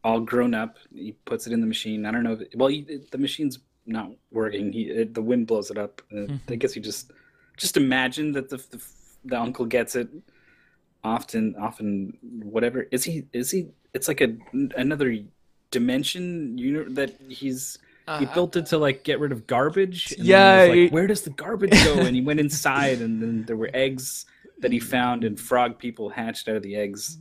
all grown up. He puts it in the machine. I don't know. The machine's not working. The wind blows it up. I guess he just imagine that the uncle gets it. Often, whatever. Is he? It's like another dimension that he built it to like get rid of garbage. And yeah. Then he was like, where does the garbage go? And he went inside, and then there were eggs that he found, and frog people hatched out of the eggs.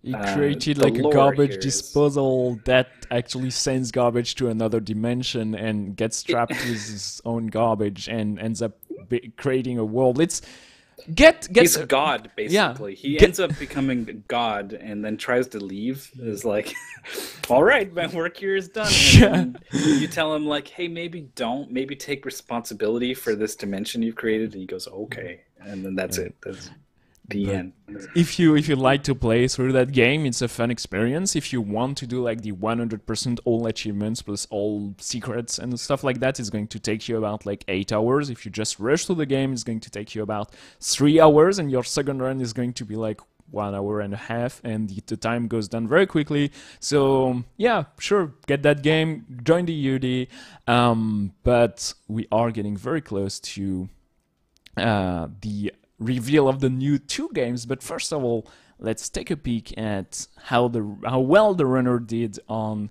He created like a garbage disposal that actually sends garbage to another dimension and gets trapped with his own garbage and ends up creating a world. He's God, basically. Yeah, he ends up becoming God and then tries to leave. Is like, all right, my work here is done. And you tell him like, hey, maybe take responsibility for this dimension you've created. And he goes, okay. And then that's it. That's the end. If you like to play through that game, it's a fun experience. If you want to do like the 100% all achievements plus all secrets and stuff like that, it's going to take you about like 8 hours. If you just rush through the game, it's going to take you about 3 hours, and your second run is going to be like 1 hour and a half, and the time goes down very quickly. So yeah, sure, get that game, join the UD, but we are getting very close to the reveal of the new 2 games. But first of all, let's take a peek at how well the runner did on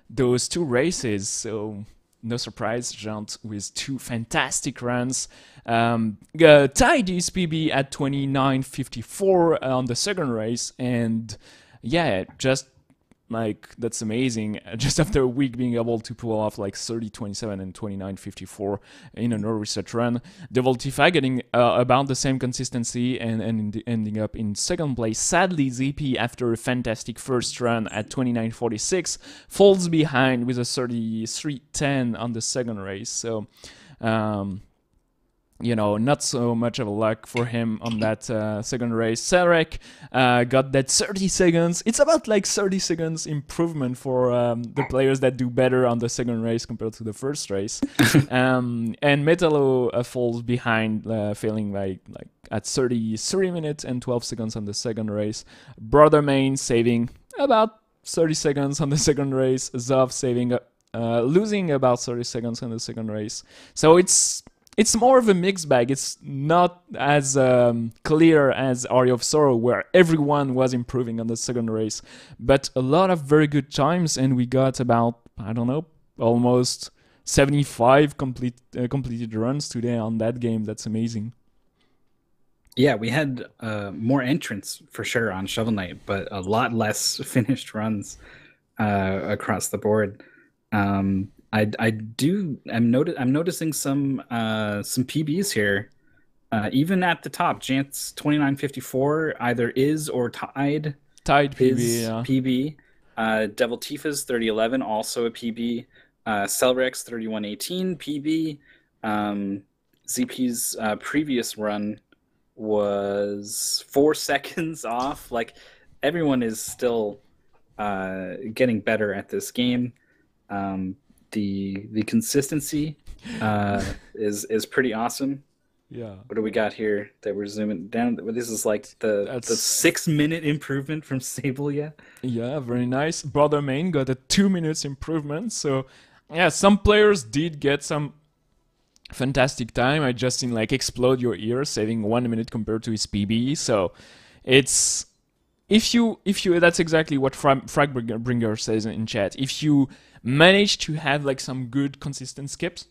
those 2 races. So no surprise, Jant with 2 fantastic runs. Tied his PB at 29:54 on the second race, and yeah, just like that's amazing. Just after a week being able to pull off like 30:27 and 29:54 in a no reset run. Devoltifa getting about the same consistency and ending up in second place. Sadly, ZP, after a fantastic first run at 29:46, falls behind with a 33:10 on the second race. So not so much of a luck for him on that second race. Sarek got that 30 seconds. It's about like 30 seconds improvement for the players that do better on the second race compared to the first race. And Metalo falls behind, failing like at 30 minutes and 12 seconds on the second race. Brother Main saving about 30 seconds on the second race. Zov saving losing about 30 seconds on the second race. So it's more of a mixed bag. It's not as clear as Aria of Sorrow, where everyone was improving on the second race, but a lot of very good times, and we got about, I don't know, almost 75 completed runs today on that game. That's amazing. Yeah, we had more entrants for sure on Shovel Knight, but a lot less finished runs across the board. I'm noticing some PBs here, even at the top. Jant's 29.54 either is or tied PB, yeah. PB. Devil Tifa's 30.11, also a PB. Cellrex 31.18 PB. ZP's previous run was 4 seconds off. Like, everyone is still getting better at this game. The consistency is pretty awesome. Yeah. What do we got here that we're zooming down? This is like the 6 minute improvement from Sable, yeah? Yeah, very nice. Brother Main got a 2 minutes improvement. So yeah, some players did get some fantastic time. I just seen like Explode Your Ear saving 1 minute compared to his PB. So it's if you that's exactly what Fragbringer says in chat. If you manage to have like some good consistent skips,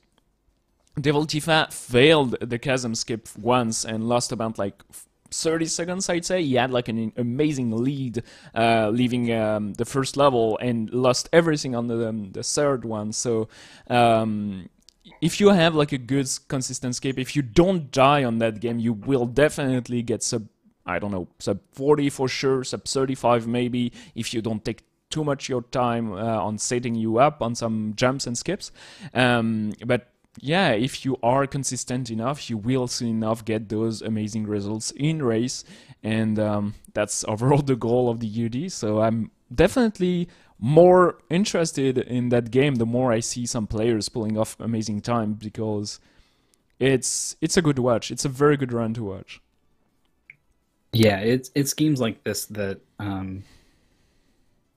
Devil Tifa failed the chasm skip once and lost about like 30 seconds, I'd say. He had like an amazing lead leaving the first level and lost everything on the third one. So if you have like a good consistent skip, if you don't die on that game, you will definitely get sub 40 for sure, sub 35 maybe, if you don't take too much your time on setting you up on some jumps and skips. But yeah, if you are consistent enough, you will soon enough get those amazing results in race, and that's overall the goal of the UD. So I'm definitely more interested in that game the more I see some players pulling off amazing time, because it's a good watch. It's a very good run to watch. Yeah, it's games like this that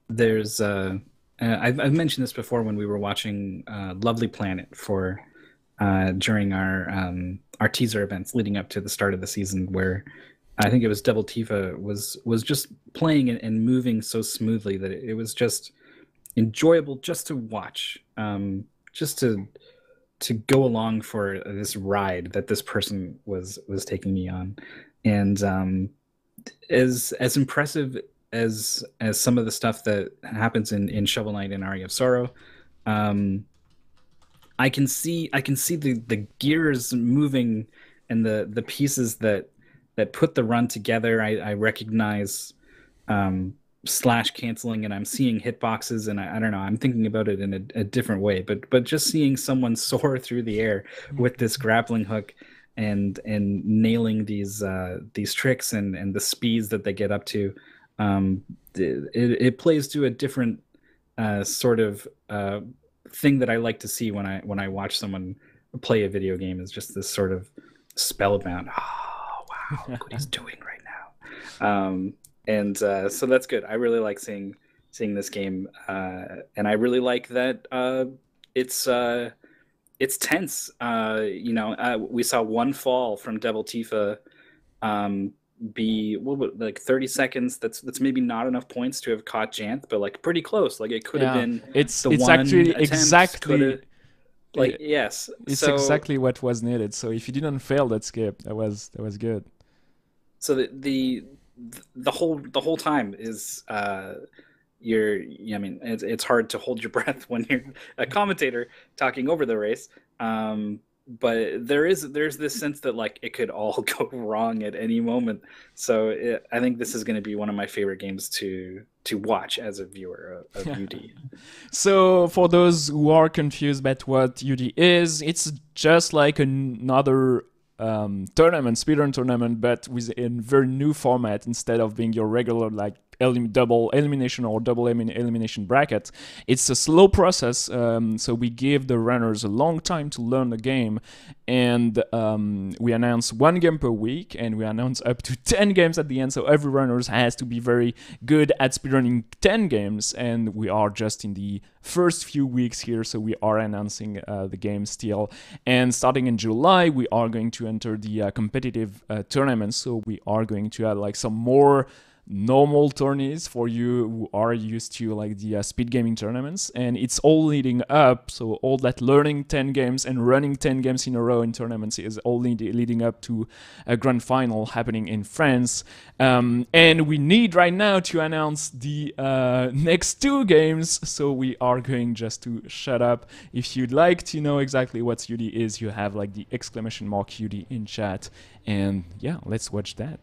there's I've mentioned this before when we were watching Lovely Planet for during our teaser events leading up to the start of the season, where I think it was Devil Tifa was just playing and moving so smoothly that it was just enjoyable just to watch, just to go along for this ride that this person was taking me on. And as impressive as some of the stuff that happens in Shovel Knight and Aria of Sorrow, I can see the gears moving and the pieces that put the run together. I recognize slash canceling, and I'm seeing hitboxes, and I don't know, I'm thinking about it in a different way. But just seeing someone soar through the air with this grappling hook and nailing these tricks and the speeds that they get up to, it plays to a different sort of thing that I like to see when I watch someone play a video game, is just this sort of spellbound. Oh wow, look what he's doing right now. And so that's good. I really like seeing this game, and I really like that it's tense. We saw one fall from Devil Tifa be like 30 seconds. That's maybe not enough points to have caught Janth, but like pretty close. Like it could have been. It's actually exactly like yes. It's exactly what was needed. So if you didn't fail that skip, that was good. So the whole time is it's hard to hold your breath when you're a commentator talking over the race, but there's this sense that like it could all go wrong at any moment. So I think this is going to be one of my favorite games to watch as a viewer of UD. So for those who are confused about what UD is, it's just like another tournament, speedrun tournament, but with a very new format. Instead of being your regular like double elimination or double elimination bracket, it's a slow process. So we give the runners a long time to learn the game, and we announce 1 game per week, and we announce up to 10 games at the end. So every runner has to be very good at speedrunning 10 games, and we are just in the first few weeks here, so we are announcing the game still. And starting in July, we are going to enter the competitive tournaments. So we are going to add like some more normal tourneys for you who are used to like the speed gaming tournaments, and it's all leading up. So all that learning 10 games and running 10 games in a row in tournaments is all leading up to a grand final happening in France. And we need right now to announce the next 2 games, so we are going just to shut up. If you'd like to know exactly what UD is, you have like the exclamation mark UD in chat, and yeah, let's watch that.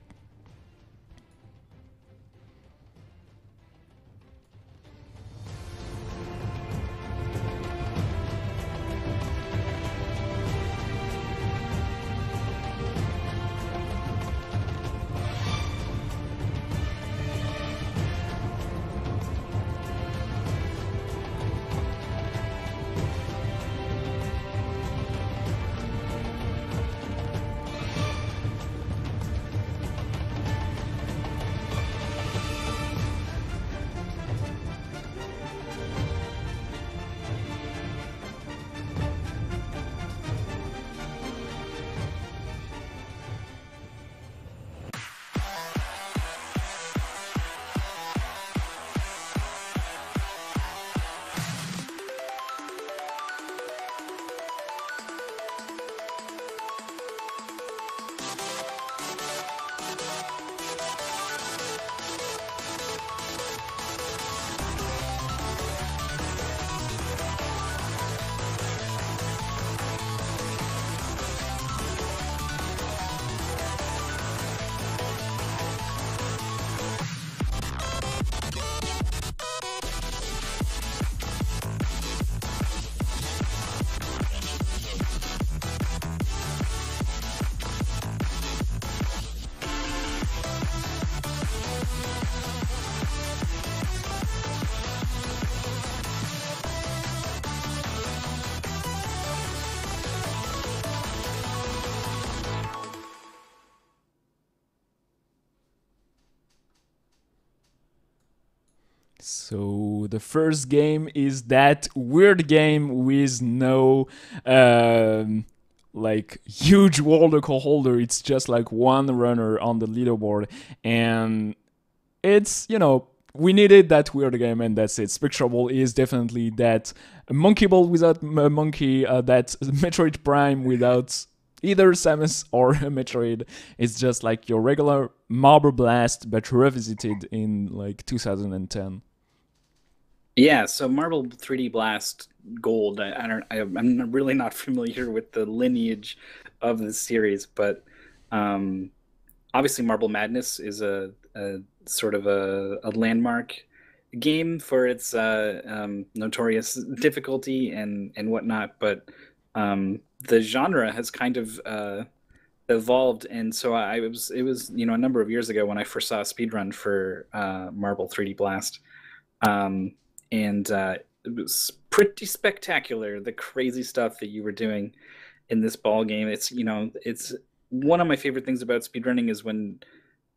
So the first game is that weird game with no like huge world record holder. It's just like one runner on the leaderboard, and it's, you know, we needed that weird game, and that's it. Spectral Ball is definitely that Monkey Ball without a monkey, that Metroid Prime without either Samus or Metroid. It's just like your regular Marble Blast, but revisited in like 2010. Yeah, so Marble 3D Blast Gold. I'm really not familiar with the lineage of the series, but um, obviously Marble Madness is a sort of a landmark game for its notorious difficulty and whatnot. But the genre has kind of evolved, and so it was a number of years ago when I first saw a speedrun for Marble 3D Blast. Um, and it was pretty spectacular, the crazy stuff that you were doing in this ball game. It's one of my favorite things about speedrunning is when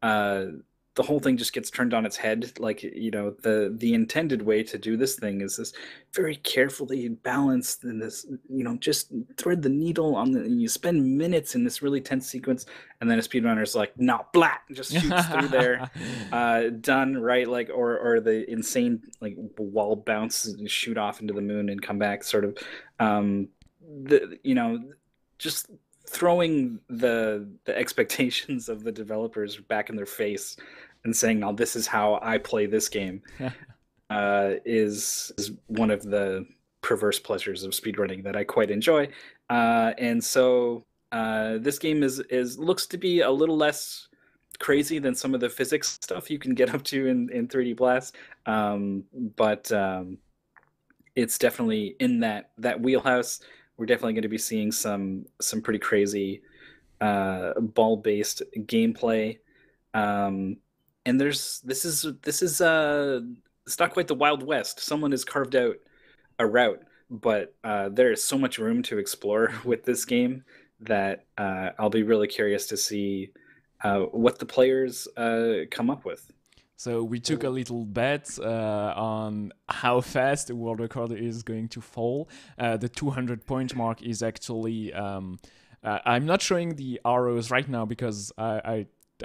uh, the whole thing just gets turned on its head. Like, the intended way to do this thing is this very carefully balanced, and this, just thread the needle on and you spend minutes in this really tense sequence, and then a speedrunner's like, no, blat, just shoots through there, done, right? Like, or the insane like wall bounce and shoot off into the moon and come back, sort of, the just throwing the expectations of the developers back in their face and saying, "Now this is how I play this game," is one of the perverse pleasures of speedrunning that I quite enjoy. And so this game is looks to be a little less crazy than some of the physics stuff you can get up to in 3D Blast, but it's definitely in that wheelhouse. We're definitely going to be seeing some pretty crazy ball-based gameplay. Um, and this is it's not quite the Wild West. Someone has carved out a route, but there is so much room to explore with this game that I'll be really curious to see what the players come up with. So we took a little bet on how fast the world record is going to fall. The 200 point mark is actually. I'm not showing the arrows right now because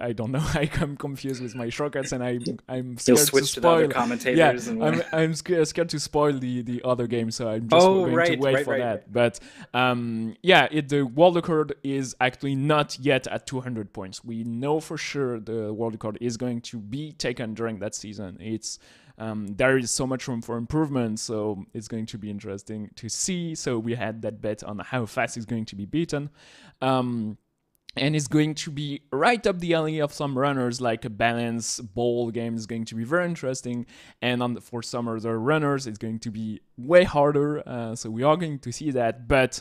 I don't know. I'm confused with my shortcuts, and I'm You'll scared to switch to the other spoil. Yeah, commentators and I'm scared to spoil the other game, so I'm just oh, going to right, wait right, for right, that. right. But yeah, the world record is actually not yet at 200 points. We know for sure the world record is going to be taken during that season. It's there is so much room for improvement, so it's going to be interesting to see. So we had that bet on how fast it's going to be beaten. And it's going to be right up the alley of some runners, like a balance ball game is going to be very interesting. And for some other runners, it's going to be way harder. So we are going to see that. But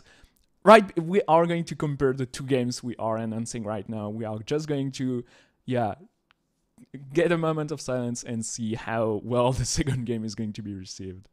we are going to compare the two games we are announcing right now. We are just going to, yeah, get a moment of silence and see how well the second game is going to be received.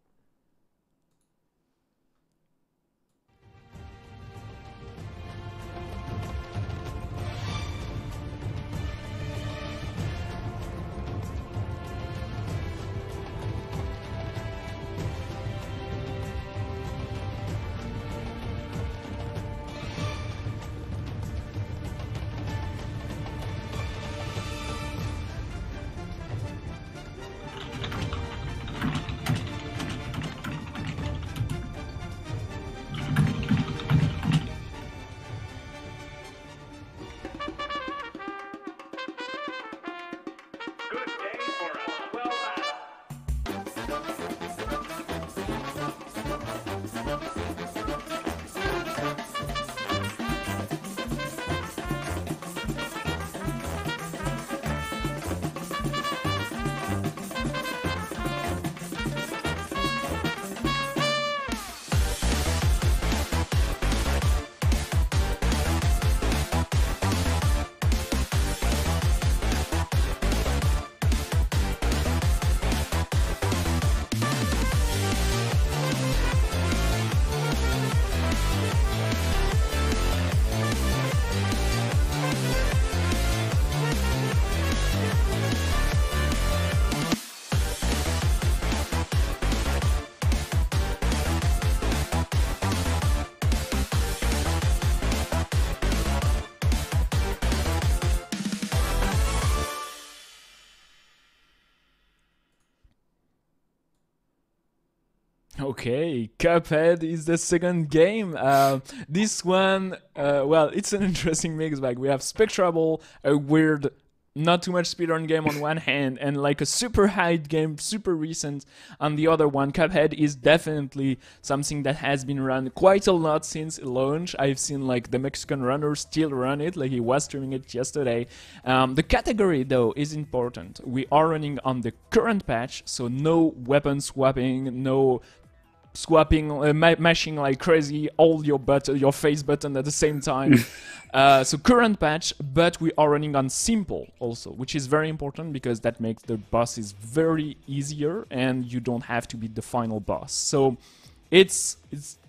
Okay, Cuphead is the second game. This one, well, it's an interesting mix bag. We have Spectrable, a weird, not too much speedrun game on one hand, and like a super hyped game, super recent on the other one. Cuphead is definitely something that has been run quite a lot since launch. I've seen like the Mexican runner still run it, like he was streaming it yesterday. The category though is important. We are running on the current patch, so no weapon swapping, no swapping, mashing like crazy all your face button at the same time. So current patch, but we are running on simple also, which is very important because that makes the bosses very easier and you don't have to beat the final boss. So it's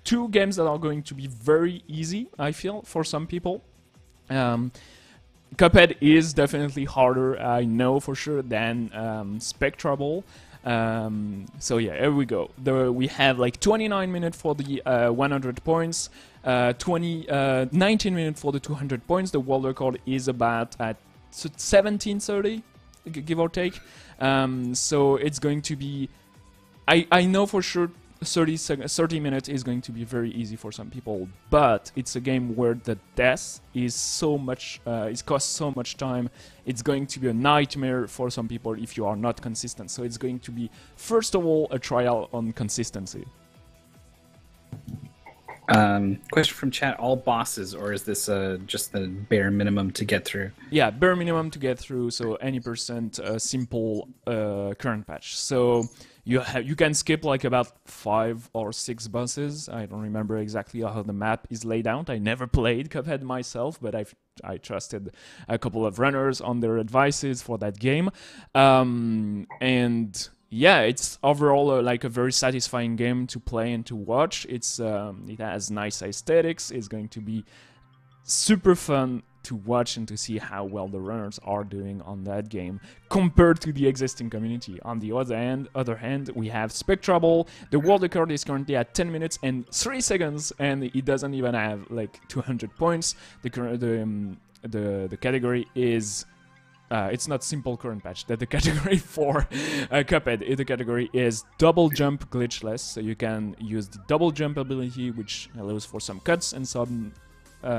two games that are going to be very easy, I feel, for some people. Cuphead is definitely harder, I know for sure, than Spectrable. So yeah, here we go. We have like 29 minutes for the 100 points, 19 minutes for the 200 points. The world record is about at 17:30, give or take. So it's going to be, I know for sure 30 minutes is going to be very easy for some people, but it's a game where the death is so much, it costs so much time. It's going to be a nightmare for some people if you are not consistent. So it's going to be, first of all, a trial on consistency. Question from chat: all bosses, or is this just the bare minimum to get through? Yeah, bare minimum to get through. So any percent simple current patch. So you can skip like about 5 or 6 bosses. I don't remember exactly how the map is laid out. I never played Cuphead myself, but I trusted a couple of runners on their advices for that game. And yeah, it's overall like a very satisfying game to play and to watch. It has nice aesthetics. It's going to be super fun to watch and to see how well the runners are doing on that game compared to the existing community. On the other hand, we have Spectrable. The world record is currently at 10 minutes and 3 seconds, and it doesn't even have like 200 points. The category is it's not simple current patch. That the category for Cuphead, the category is double jump glitchless. So you can use the double jump ability, which allows for some cuts and some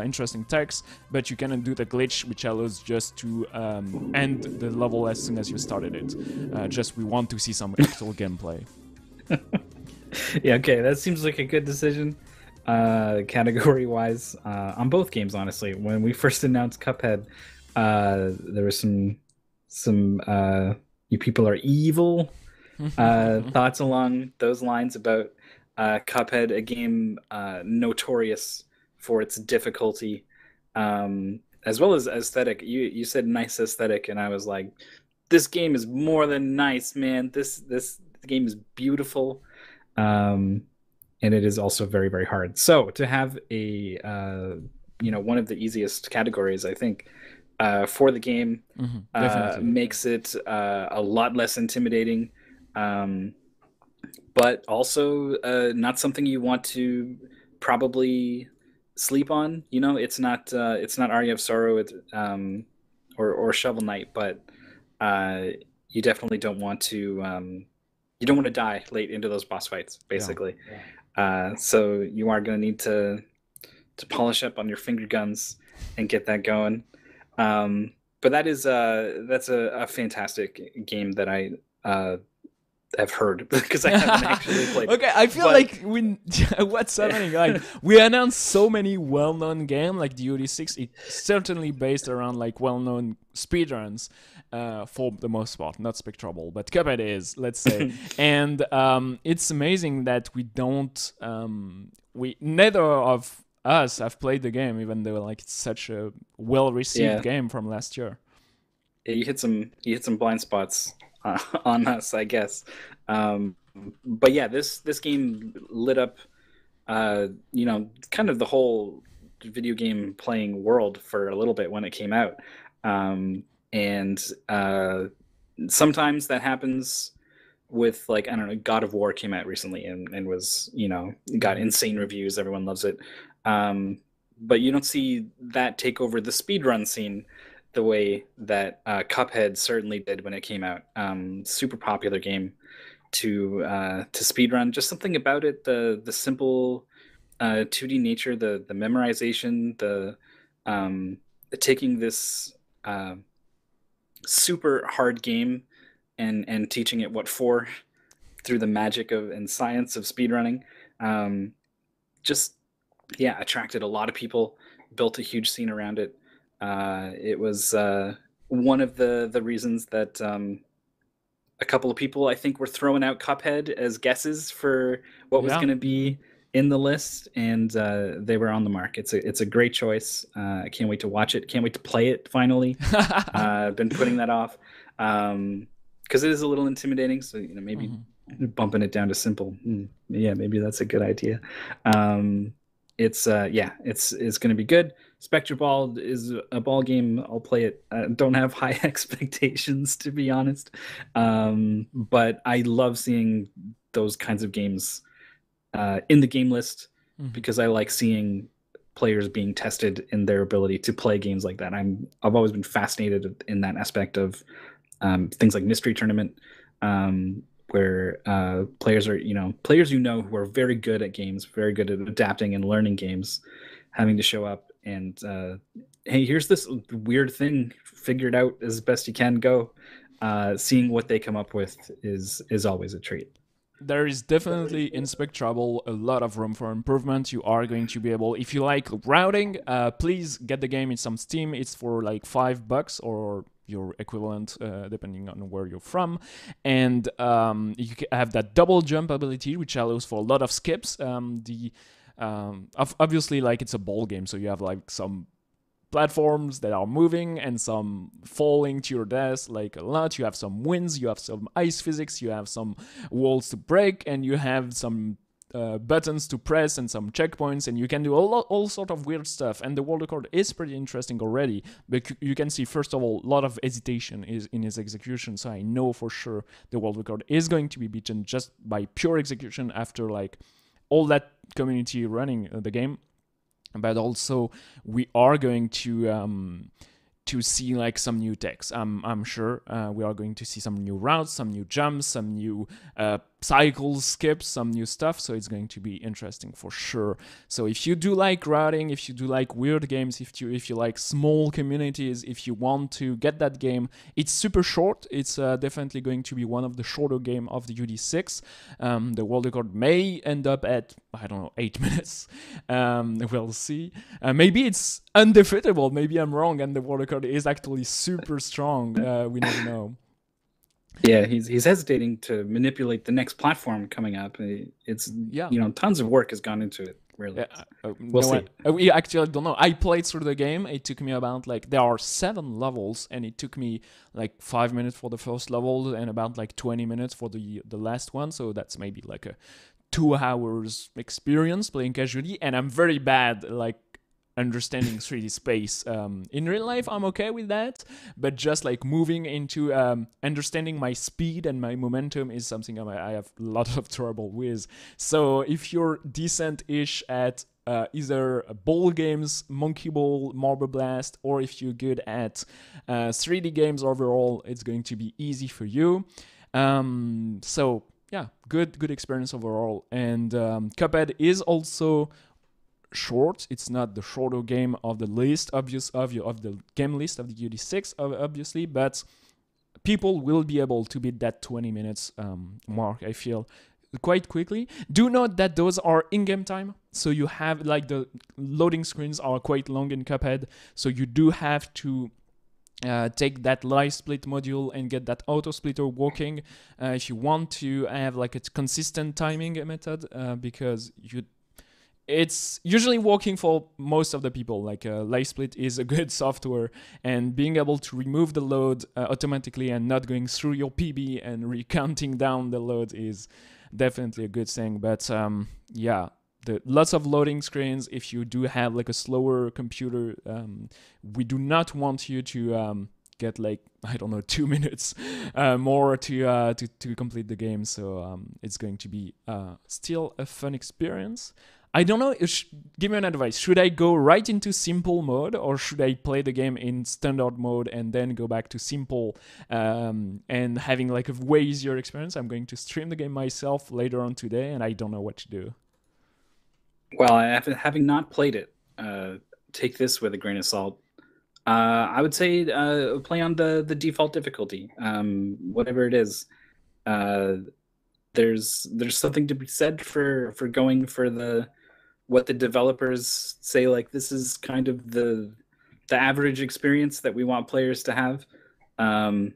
interesting text, but you cannot do the glitch, which allows just to end the level as soon as you started it. We want to see some actual gameplay. Yeah, okay, that seems like a good decision. Category-wise, on both games, honestly. When we first announced Cuphead, there was some you people are evil thoughts along those lines about Cuphead, a game notorious for its difficulty, as well as aesthetic. You said nice aesthetic, and I was like, this game is more than nice, man. This game is beautiful, and it is also very, very hard. So to have a one of the easiest categories, I think, for the game, makes it a lot less intimidating, but also not something you want to probably sleep on. It's not Aria of Sorrow, or Shovel Knight, but you definitely don't want to die late into those boss fights, basically. Yeah. So you are going to need to polish up on your finger guns and get that going. But that's a fantastic game that I have heard, because I haven't actually played. Okay, I feel like what's happening? Like, we announced so many well-known games, like the OD6. It's certainly based around like well-known speedruns, for the most part, not Spectrable, but Cuphead is, let's say. And it's amazing that neither of us have played the game, even though like it's such a well-received game from last year. Yeah, you hit some blind spots on us, I guess. But yeah, this game lit up kind of the whole video game playing world for a little bit when it came out. And sometimes that happens with, like, I don't know, God of War came out recently and was, got insane reviews, everyone loves it. But you don't see that take over the speedrun scene the way that Cuphead certainly did when it came out. Super popular game to speedrun. Just something about it, the simple 2D nature, the memorization, the taking this super hard game and teaching it what for through the magic of and science of speedrunning. Attracted a lot of people, built a huge scene around it. It was one of the reasons that a couple of people, I think, were throwing out Cuphead as guesses for what was going to be in the list, and they were on the mark. It's a great choice. I can't wait to watch it. Can't wait to play it finally. I've been putting that off because it is a little intimidating. So maybe bumping it down to simple. Maybe that's a good idea. It's going to be good. Spectre Ball is a ball game. I'll play it. Don't have high expectations, to be honest. But I love seeing those kinds of games in the game list, because I like seeing players being tested in their ability to play games like that. I've always been fascinated in that aspect of things like Mystery Tournament, where players who are very good at games, very good at adapting and learning games, having to show up and hey, here's this weird thing, figure it out as best you can, go. Seeing what they come up with is always a treat. There is definitely in Spectrable a lot of room for improvement. You are going to be able, if you like routing, please get the game. It's on Steam. It's for like $5 or your equivalent depending on where you're from. And you have that double jump ability, which allows for a lot of skips. Obviously, like, it's a ball game, so you have like some platforms that are moving and some falling to your death, like a lot. You have some winds, you have some ice physics, you have some walls to break, and you have some buttons to press and some checkpoints, and you can do all sort of weird stuff. And the world record is pretty interesting already, but you can see, first of all, a lot of hesitation is in his execution, so I know for sure the world record is going to be beaten just by pure execution after like all that community running the game. But also we are going to see like some new techs. I'm sure we are going to see some new routes, some new jumps, some new cycles, skips, some new stuff. So it's going to be interesting for sure. So if you do like routing, if you do like weird games, if you like small communities, if you want to get that game, it's super short. It's definitely going to be one of the shorter game of the UD6. The world record may end up at, I don't know, 8 minutes. We'll see. Maybe it's undefeatable. Maybe I'm wrong, and the world record is actually super strong. We never know. Yeah, he's hesitating to manipulate the next platform coming up. It's tons of work has gone into it. Really, we'll see. We actually don't know. I played through the game. It took me about like, there are 7 levels, and it took me like 5 minutes for the first level and about like 20 minutes for the last one. So that's maybe like a 2 hours experience playing casually, and I'm very bad like understanding 3D space. In real life, I'm okay with that, but just like moving into understanding my speed and my momentum is something I have a lot of trouble with. So if you're decent-ish at either ball games, Monkey Ball, Marble Blast, or if you're good at 3D games overall, it's going to be easy for you. So yeah, good experience overall. And Cuphead is also short. It's not the shorter game of the list, of the game list of the UD6, obviously, but people will be able to beat that 20 minutes mark, I feel, quite quickly. Do note that those are in-game time, so you have like the loading screens are quite long in Cuphead, so you do have to take that live split module and get that auto splitter working if you want to have like a consistent timing method, because it's usually working for most of the people. Like live split is a good software, and being able to remove the load automatically and not going through your PB and recounting down the load is definitely a good thing. But yeah, lots of loading screens. If you do have like a slower computer, we do not want you to get like, I don't know, 2 minutes more to complete the game. So it's going to be still a fun experience. I don't know, give me an advice. Should I go right into simple mode, or should I play the game in standard mode and then go back to simple and having like a way easier experience? I'm going to stream the game myself later on today, and I don't know what to do. Well, having not played it, take this with a grain of salt. I would say play on the default difficulty, whatever it is. There's something to be said for going for what the developers say, like, this is kind of the average experience that we want players to have. And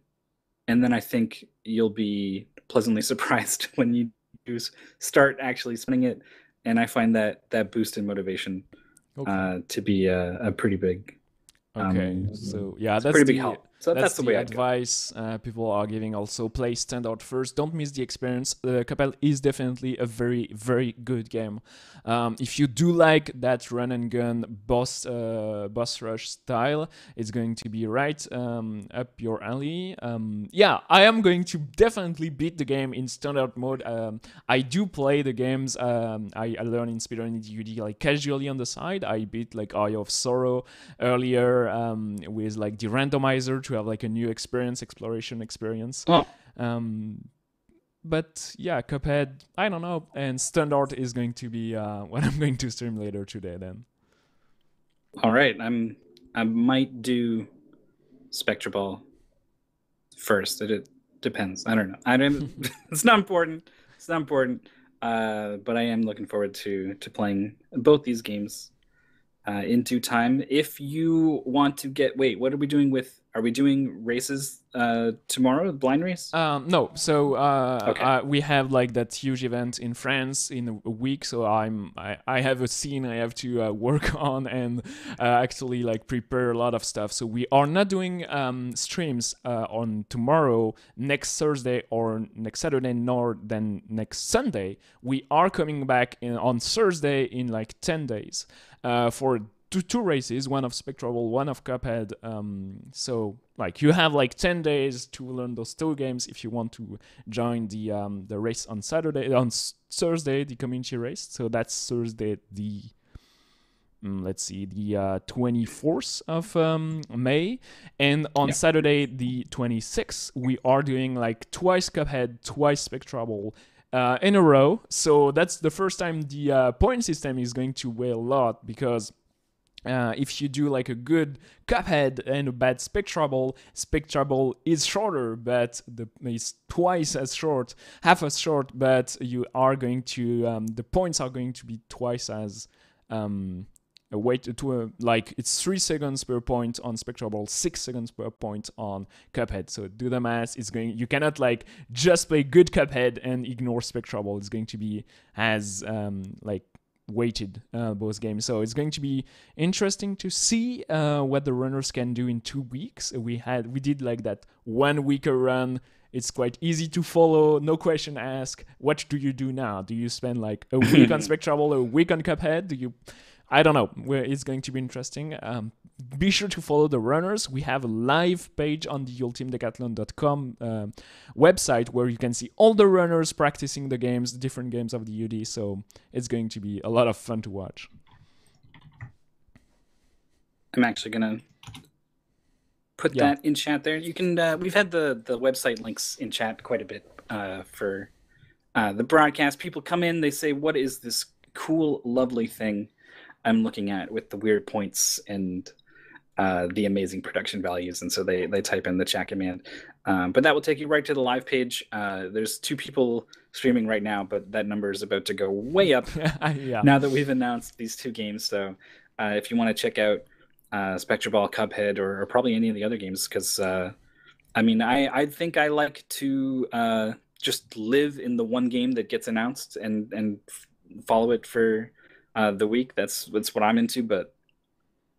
then I think you'll be pleasantly surprised when you start actually spending it. And I find that boost in motivation to be a pretty big. Okay, so yeah, that's pretty big help. So that's the way advice people are giving. Also, play standard first. Don't miss the experience. Cuphead is definitely a very, very good game. If you do like that run and gun boss rush style, it's going to be right up your alley. Yeah, I am going to definitely beat the game in standard mode. I do play the games. I learn in speedrun DUD like casually on the side. I beat like Eye of Sorrow earlier with like the randomizer to have like a new exploration experience. But yeah, Cuphead, I don't know, and standard is going to be what I'm going to stream later today then. All right, I might do Spectre Ball first. It depends. I don't know. It's not important. It's not important. But I am looking forward to playing both these games in due time. If you want to wait, what are we doing with are we doing races tomorrow? Blind race? No, so Okay. we have like that huge event in France in a week. So I have a scene I have to work on and actually like prepare a lot of stuff. So we are not doing streams on tomorrow, next Thursday, or next Saturday, nor then next Sunday. We are coming back on Thursday in like 10 days for two races, one of Spectral, one of Cuphead. So like you have like 10 days to learn those two games if you want to join the race on Thursday, the community race. So that's Thursday the let's see, the 24th of May, and on Saturday the 26th we are doing like twice Cuphead, twice Spectral in a row. So that's the first time the point system is going to weigh a lot, because if you do like a good Cuphead and a bad Spectral is shorter, but it's twice as short, half as short, but you are going to the points are going to be twice as like it's 3 seconds per point on Spectral, 6 seconds per point on Cuphead. So do the math. You cannot like just play good Cuphead and ignore Spectral. It's going to be as like weighted both games. So it's going to be interesting to see what the runners can do in 2 weeks. We did like that 1 weeker run. It's quite easy to follow, no question asked. What do you do now? Do you spend like a week on Spectral, a week on Cuphead? I don't know. It's going to be interesting. Be sure to follow the runners. We have a live page on the ultimedecathlon.com website where you can see all the runners practicing the games, the different games of the UD. So it's going to be a lot of fun to watch. I'm actually going to put that in chat there. You can. We've had the website links in chat quite a bit for the broadcast. People come in, they say, "What is this cool, lovely thing I'm looking at with the weird points and the amazing production values?" And so they type in the chat command. But that will take you right to the live page. There's 2 people streaming right now, but that number is about to go way up now that we've announced these 2 games. So if you want to check out Spectral, Cuphead, or probably any of the other games, because I mean, I think I like to just live in the one game that gets announced and follow it for the week. That's what I'm into. But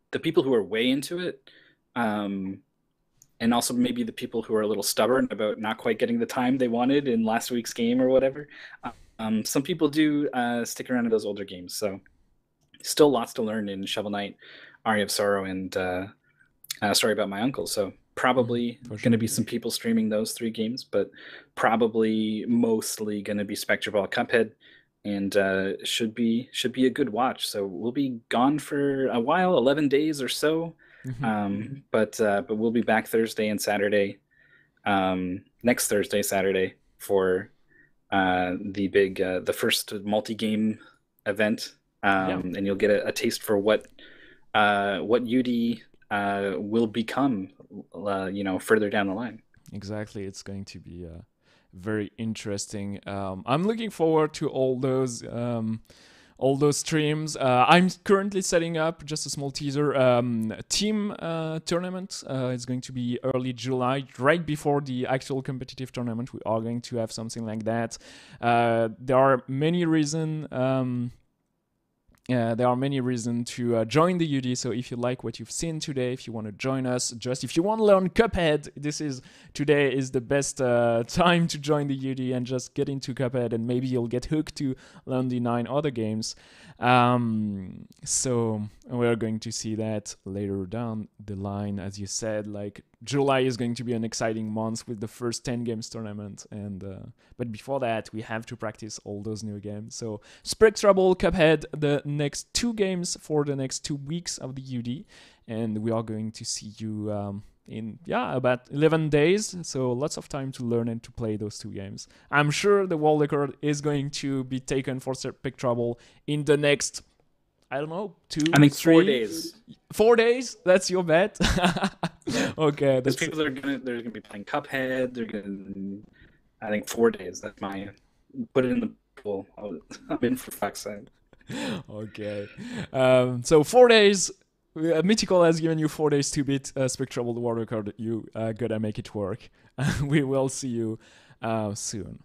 the people who are way into it, and also maybe the people who are a little stubborn about not quite getting the time they wanted in last week's game or whatever, some people do stick around to those older games. So still lots to learn in Shovel Knight, Aria of Sorrow, and Story About My Uncle. So probably going to be some people streaming those 3 games, but probably mostly going to be Spectral, Cuphead, and should be a good watch. So we'll be gone for a while, 11 days or so. But we'll be back Thursday and Saturday, next Thursday, Saturday, for the big the first multi-game event, and you'll get a taste for what UD will become, further down the line. Exactly, it's going to be very interesting. I'm looking forward to all those streams. I'm currently setting up, just a small teaser, team tournament. It's going to be early July, right before the actual competitive tournament. We are going to have something like that. There are many reasons. There are many reasons to join the UD. So if you like what you've seen today, if you want to join us, just if you want to learn Cuphead, today is the best time to join the UD and just get into Cuphead, and maybe you'll get hooked to learn the 9 other games. So we're going to see that later down the line. As you said, like July is going to be an exciting month with the first 10 games tournament, and but before that we have to practice all those new games. So Spectral, Cuphead, the next 2 games for the next 2 weeks of the UD, and we are going to see you in about 11 days, so lots of time to learn and to play those 2 games. I'm sure the world record is going to be taken for Spectral in the next, I don't know, 2, I think 3 4 days. 4 days? That's your bet? Okay. There's people that they're gonna be playing Cuphead. I think 4 days. That's my, put it in the pool. I'm in for fuck's sake. Okay. So 4 days Mythical has given you 4 days to beat Spectral World Record. You gotta make it work. We will see you soon.